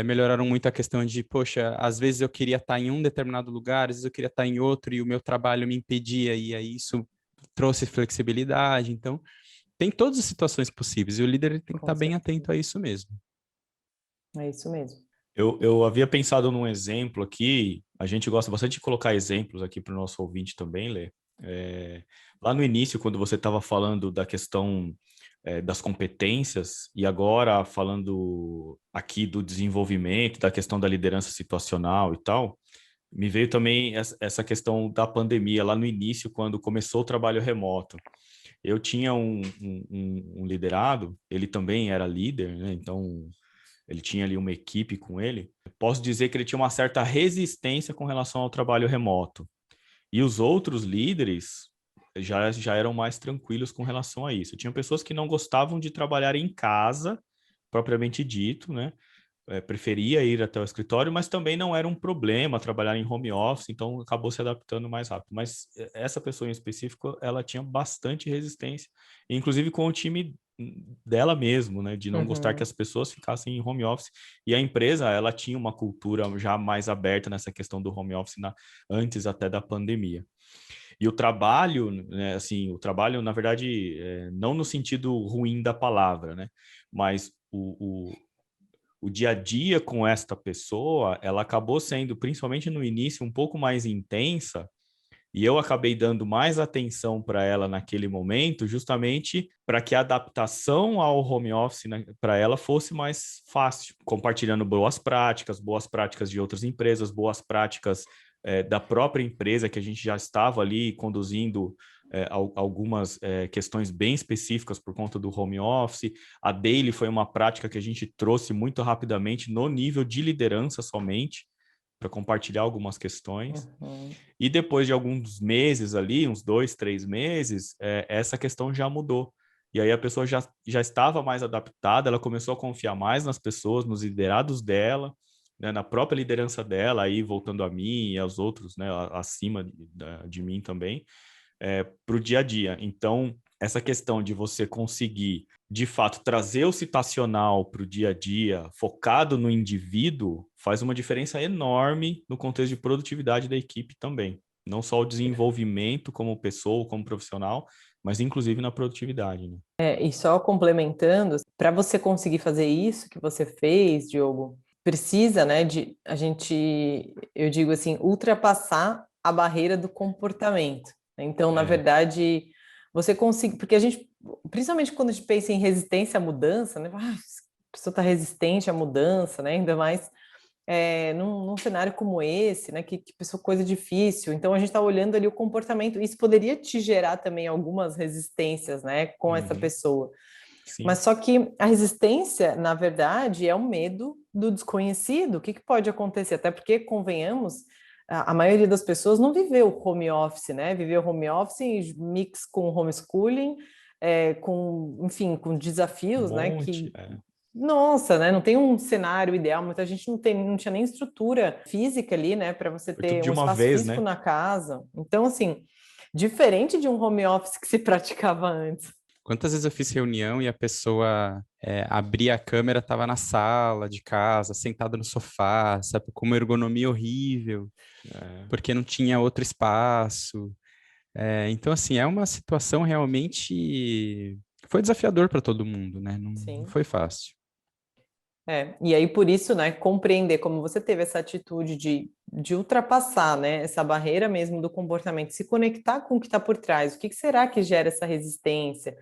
A: melhoraram muito a questão de, poxa, às vezes eu queria estar em um determinado lugar, às vezes eu queria estar em outro e o meu trabalho me impedia, e aí isso trouxe flexibilidade. Então, tem todas as situações possíveis e o líder ele tem que
C: Com
A: estar bem
C: certeza.
A: atento a isso mesmo.
C: É isso mesmo.
B: Eu havia pensado num exemplo aqui, a gente gosta bastante de colocar exemplos aqui para o nosso ouvinte também, Lê. Lá no início, quando você estava falando da questão das competências, e agora falando aqui do desenvolvimento, da questão da liderança situacional e tal, me veio também essa questão da pandemia, lá no início, quando começou o trabalho remoto. Eu tinha um liderado, ele também era líder, né? Então ele tinha ali uma equipe com ele. Posso dizer que ele tinha uma certa resistência com relação ao trabalho remoto. E os outros líderes já eram mais tranquilos com relação a isso. Tinha pessoas que não gostavam de trabalhar em casa, propriamente dito, né? Preferia ir até o escritório, mas também não era um problema trabalhar em home office, então acabou se adaptando mais rápido. Mas essa pessoa em específico, ela tinha bastante resistência, inclusive com o time dela mesmo, né, de não gostar que as pessoas ficassem em home office. E a empresa, ela tinha uma cultura já mais aberta nessa questão do home office antes até da pandemia. E o trabalho, né, assim, o trabalho, na verdade, não no sentido ruim da palavra, né, mas o dia a dia com esta pessoa, ela acabou sendo, principalmente no início, um pouco mais intensa, e eu acabei dando mais atenção para ela naquele momento, justamente para que a adaptação ao home office, né, para ela fosse mais fácil, compartilhando boas práticas de outras empresas, boas práticas da própria empresa que a gente já estava ali conduzindo algumas questões bem específicas por conta do home office. A Daily foi uma prática que a gente trouxe muito rapidamente no nível de liderança somente, para compartilhar algumas questões. E depois de alguns meses ali, uns 2, 3 meses, essa questão já mudou. E aí a pessoa já estava mais adaptada, ela começou a confiar mais nas pessoas, nos liderados dela, né, na própria liderança dela, aí voltando a mim e aos outros, né, acima de mim também, para o dia a dia. Então, essa questão de você conseguir, de fato, trazer o citacional para o dia a dia, focado no indivíduo, faz uma diferença enorme no contexto de produtividade da equipe também. Não só o desenvolvimento como pessoa, como profissional, mas inclusive na produtividade, né?
C: E só complementando, para você conseguir fazer isso que você fez, Diogo, precisa, né, eu digo assim, ultrapassar a barreira do comportamento. Então, na verdade, você consegue, porque a gente, principalmente quando a gente pensa em resistência à mudança, né, a pessoa está resistente à mudança, né, ainda mais num cenário como esse, né, que pessoa, coisa difícil. Então, a gente está olhando ali o comportamento, isso poderia te gerar também algumas resistências, né, com essa pessoa.
B: Sim.
C: Mas só que a resistência, na verdade, é o medo do desconhecido. O que pode acontecer? Até porque, convenhamos, a maioria das pessoas não viveu home office, né? Viveu home office em mix com homeschooling, enfim, com desafios, né? Que, nossa, né? Não tem um cenário ideal. Muita gente não tinha nem estrutura física ali, né? Para você ter um espaço físico, né, na casa. Então, assim, diferente de um home office que se praticava antes.
A: Quantas vezes eu fiz reunião e a pessoa abria a câmera, estava na sala de casa, sentada no sofá, sabe, com uma ergonomia horrível, porque não tinha outro espaço. Então, assim, é uma situação realmente... Foi desafiador para todo mundo, né? Não foi fácil.
C: E aí, por isso, né, compreender como você teve essa atitude de ultrapassar, né, essa barreira mesmo do comportamento, se conectar com o que está por trás, o que será que gera essa resistência,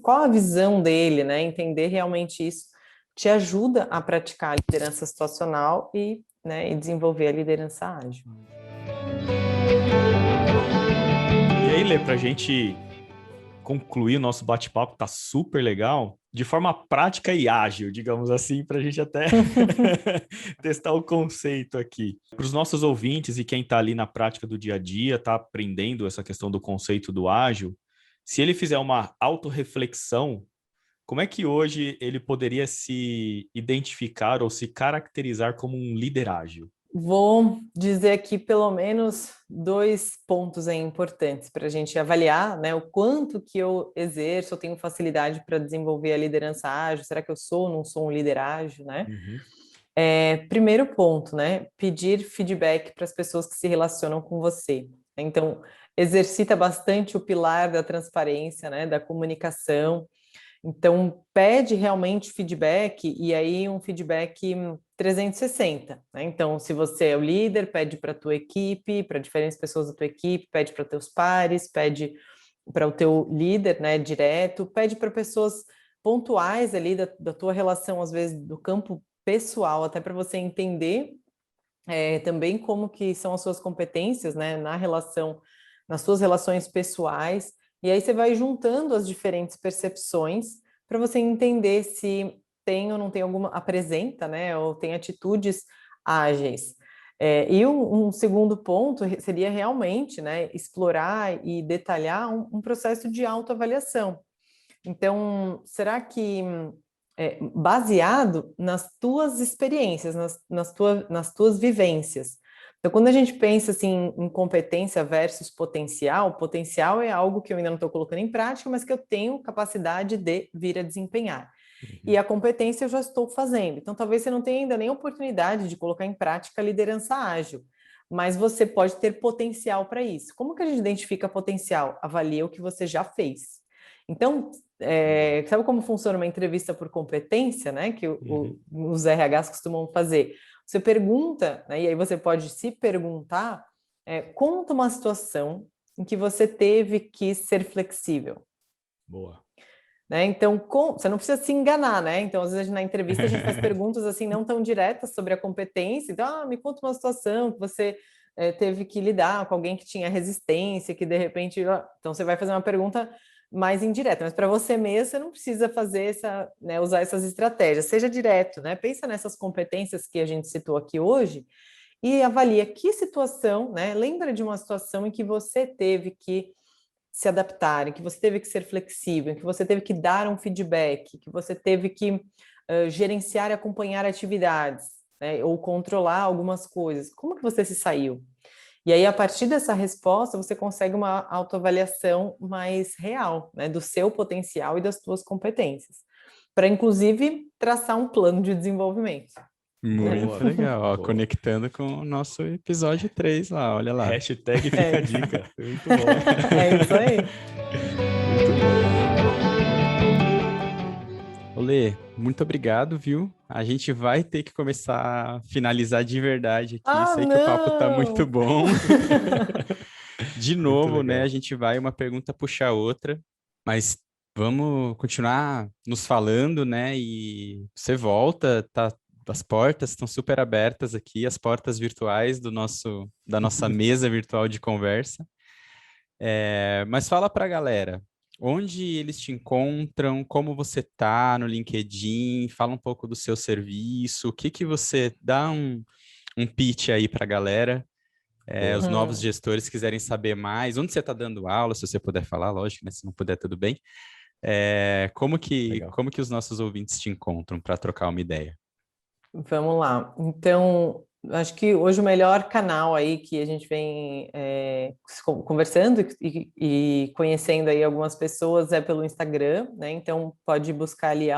C: qual a visão dele, né, entender realmente isso, te ajuda a praticar a liderança situacional e desenvolver a liderança ágil.
B: E aí, Lê, para a gente concluir o nosso bate-papo, tá super legal, de forma prática e ágil, digamos assim, para a gente até testar o conceito aqui. Para os nossos ouvintes e quem está ali na prática do dia a dia, está aprendendo essa questão do conceito do ágil, se ele fizer uma autorreflexão, como é que hoje ele poderia se identificar ou se caracterizar como um líder ágil?
C: Vou dizer aqui pelo menos 2 pontos importantes para a gente avaliar, né, o quanto que eu exerço, eu tenho facilidade para desenvolver a liderança ágil, será que eu sou ou não sou um líder ágil, né? Primeiro ponto, né, pedir feedback para as pessoas que se relacionam com você. Então, exercita bastante o pilar da transparência, né, da comunicação. Então, pede realmente feedback, e aí um feedback 360, né? Então, se você é o líder, pede para a tua equipe, para diferentes pessoas da tua equipe, pede para teus pares, pede para o teu líder, né, direto, pede para pessoas pontuais ali da tua relação, às vezes, do campo pessoal, até para você entender também como que são as suas competências, né, nas suas relações pessoais. E aí você vai juntando as diferentes percepções para você entender se tem ou não tem alguma, apresenta, né, ou tem atitudes ágeis. E um segundo ponto seria realmente, né, explorar e detalhar um processo de autoavaliação. Então, será que baseado nas tuas experiências, nas tuas vivências? Então, quando a gente pensa assim em competência versus potencial, potencial é algo que eu ainda não estou colocando em prática, mas que eu tenho capacidade de vir a desempenhar. E a competência eu já estou fazendo. Então, talvez você não tenha ainda nem oportunidade de colocar em prática a liderança ágil, mas você pode ter potencial para isso. Como que a gente identifica potencial? Avalia o que você já fez. Então, sabe como funciona uma entrevista por competência, né? Que os RHs costumam fazer. Você pergunta, né, e aí você pode se perguntar, conta uma situação em que você teve que ser flexível.
B: Boa.
C: Né? Então, você não precisa se enganar, né? Então, às vezes na entrevista a gente faz perguntas assim não tão diretas sobre a competência. Então, me conta uma situação que você teve que lidar com alguém que tinha resistência, que de repente... Então, você vai fazer uma pergunta mais indireta, mas para você mesmo, você não precisa fazer né, usar essas estratégias. Seja direto, né? Pensa nessas competências que a gente citou aqui hoje e avalia que situação, né? Lembra de uma situação em que você teve que se adaptar, em que você teve que ser flexível, em que você teve que dar um feedback, que você teve que gerenciar e acompanhar atividades, né, ou controlar algumas coisas. Como que você se saiu? E aí, a partir dessa resposta, você consegue uma autoavaliação mais real, né, do seu potencial e das suas competências, para, inclusive, traçar um plano de desenvolvimento.
A: Muito legal, ó, conectando com o nosso episódio 3 lá, olha lá.
B: Hashtag fica a dica. Muito bom.
C: É isso aí.
A: Olê, muito obrigado, viu? A gente vai ter que começar a finalizar de verdade aqui. Sei que o papo tá muito bom. De novo, né? A gente vai uma pergunta puxar a outra, mas vamos continuar nos falando, né? E você volta, tá? As portas estão super abertas aqui, as portas virtuais da nossa mesa virtual de conversa. Mas fala para a galera, onde eles te encontram, como você tá no LinkedIn, fala um pouco do seu serviço, o que que você dá um pitch aí para a galera, os novos gestores quiserem saber mais, onde você está dando aula, se você puder falar, lógico, né? Se não puder, tudo bem. Como que os nossos ouvintes te encontram para trocar uma ideia?
C: Vamos lá. Então, acho que hoje o melhor canal aí que a gente vem conversando e conhecendo aí algumas pessoas é pelo Instagram, né? Então, pode buscar ali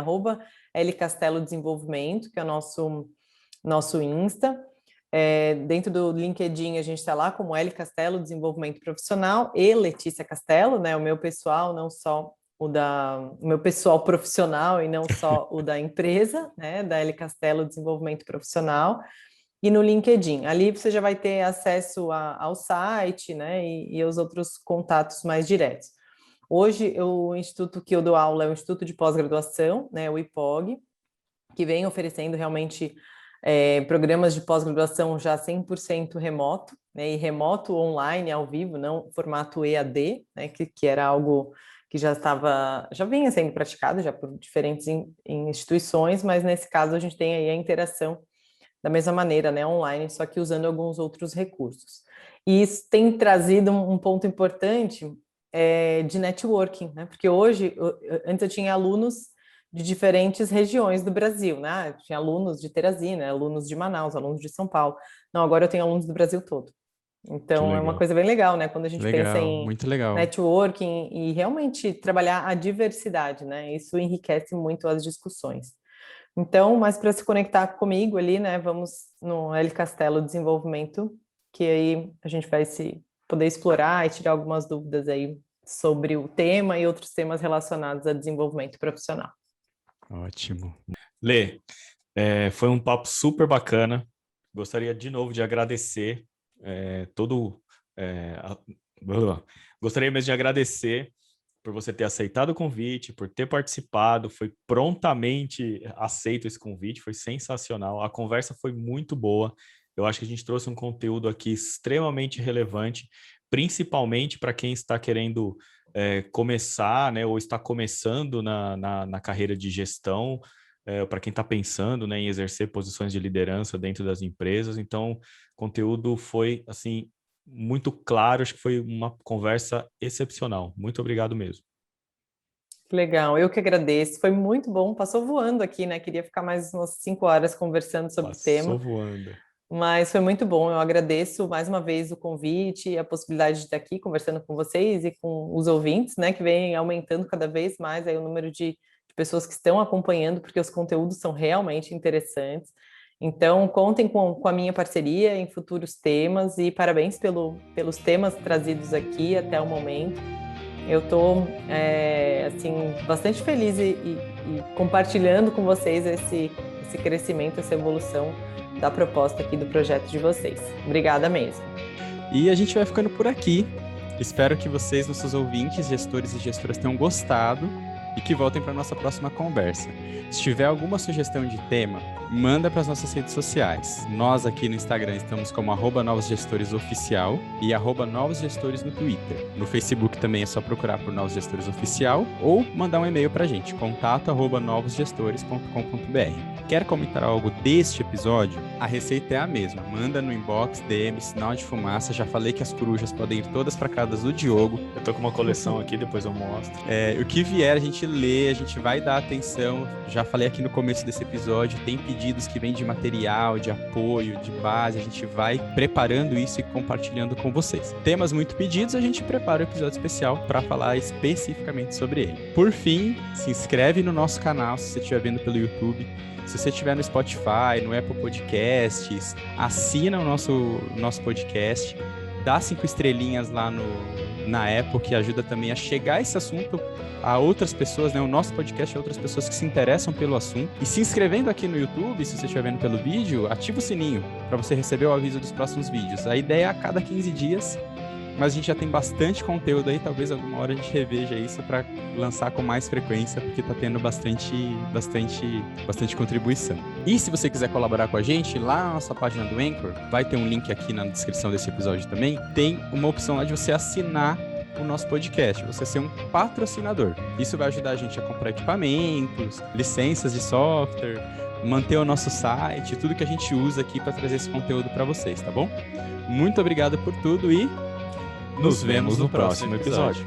C: @lcastelo-desenvolvimento, que é o nosso Insta. Dentro do LinkedIn, a gente está lá como L Castelo Desenvolvimento Profissional e Letícia Castelo, né? O meu pessoal, não só o meu pessoal profissional e não só o da empresa, né, da L Castelo Desenvolvimento Profissional, e no LinkedIn. Ali você já vai ter acesso ao site, né, e aos outros contatos mais diretos. Hoje, o instituto que eu dou aula é o Instituto de Pós-Graduação, né, o IPOG, que vem oferecendo realmente programas de pós-graduação já 100% remoto, né, e remoto online, ao vivo, não formato EAD, né, que era algo que já vinha sendo praticado já por diferentes instituições, mas nesse caso a gente tem aí a interação da mesma maneira, né, online, só que usando alguns outros recursos. E isso tem trazido um ponto importante de networking, né, porque hoje, antes eu tinha alunos de diferentes regiões do Brasil, né, eu tinha alunos de Teresina, alunos de Manaus, alunos de São Paulo. Não, agora eu tenho alunos do Brasil todo. Então, é uma coisa bem legal, né? Quando a gente pensa em
A: muito legal.
C: networking e realmente trabalhar a diversidade, né? Isso enriquece muito as discussões. Então, mas para se conectar comigo ali, né? Vamos no L Castelo Desenvolvimento, que aí a gente vai poder explorar e tirar algumas dúvidas aí sobre o tema e outros temas relacionados a desenvolvimento profissional.
B: Ótimo. Lê, foi um papo super bacana. Gostaria de novo de agradecer gostaria mesmo de agradecer por você ter aceitado o convite, por ter participado, foi prontamente aceito esse convite, foi sensacional, a conversa foi muito boa, eu acho que a gente trouxe um conteúdo aqui extremamente relevante, principalmente para quem está querendo começar, né, ou está começando na carreira de gestão, para quem está pensando, né, em exercer posições de liderança dentro das empresas. Então, o conteúdo foi, assim, muito claro, acho que foi uma conversa excepcional. Muito obrigado mesmo.
C: Legal, eu que agradeço. Foi muito bom, passou voando aqui, né? Queria ficar mais umas 5 horas conversando sobre o
B: Passou
C: tema,
B: voando.
C: mas foi muito bom. Eu agradeço mais uma vez o convite e a possibilidade de estar aqui conversando com vocês e com os ouvintes, né? Que vem aumentando cada vez mais aí o número de pessoas que estão acompanhando, porque os conteúdos são realmente interessantes. Então, contem com a minha parceria em futuros temas e parabéns pelos temas trazidos aqui até o momento. Eu estou assim, bastante feliz e compartilhando com vocês esse crescimento, essa evolução da proposta aqui do projeto de vocês. Obrigada mesmo.
A: E a gente vai ficando por aqui. Espero que vocês, nossos ouvintes, gestores e gestoras, tenham gostado e que voltem para a nossa próxima conversa. Se tiver alguma sugestão de tema, manda para as nossas redes sociais. Nós aqui no Instagram estamos como @novosgestoresoficial e @novosgestores no Twitter. No Facebook também é só procurar por Novos Gestores Oficial ou mandar um e-mail para a gente, contato@novosgestores.com.br. Quer comentar algo deste episódio? A receita é a mesma. Manda no inbox, DM, sinal de fumaça. Já falei que as corujas podem ir todas para casa do Diogo.
B: Eu tô com uma coleção aqui, depois eu mostro.
A: O que vier a gente lê, a gente vai dar atenção. Já falei aqui no começo desse episódio, tem pedidos que vêm de material, de apoio, de base. A gente vai preparando isso e compartilhando com vocês. Temas muito pedidos, a gente prepara um episódio especial para falar especificamente sobre ele. Por fim, se inscreve no nosso canal se você estiver vendo pelo YouTube. Se você estiver no Spotify, no Apple Podcasts, assina o nosso podcast, dá 5 estrelinhas lá na Apple, que ajuda também a chegar esse assunto a outras pessoas, né? O nosso podcast a outras pessoas que se interessam pelo assunto. E se inscrevendo aqui no YouTube, se você estiver vendo pelo vídeo, ativa o sininho para você receber o aviso dos próximos vídeos. A ideia é a cada 15 dias, mas a gente já tem bastante conteúdo aí, talvez alguma hora a gente reveja isso para lançar com mais frequência, porque tá tendo bastante contribuição. E se você quiser colaborar com a gente, lá na nossa página do Anchor, vai ter um link aqui na descrição desse episódio também, tem uma opção lá de você assinar o nosso podcast, você ser um patrocinador. Isso vai ajudar a gente a comprar equipamentos, licenças de software, manter o nosso site, tudo que a gente usa aqui para trazer esse conteúdo para vocês, tá bom? Muito obrigado por tudo e nos vemos no próximo episódio.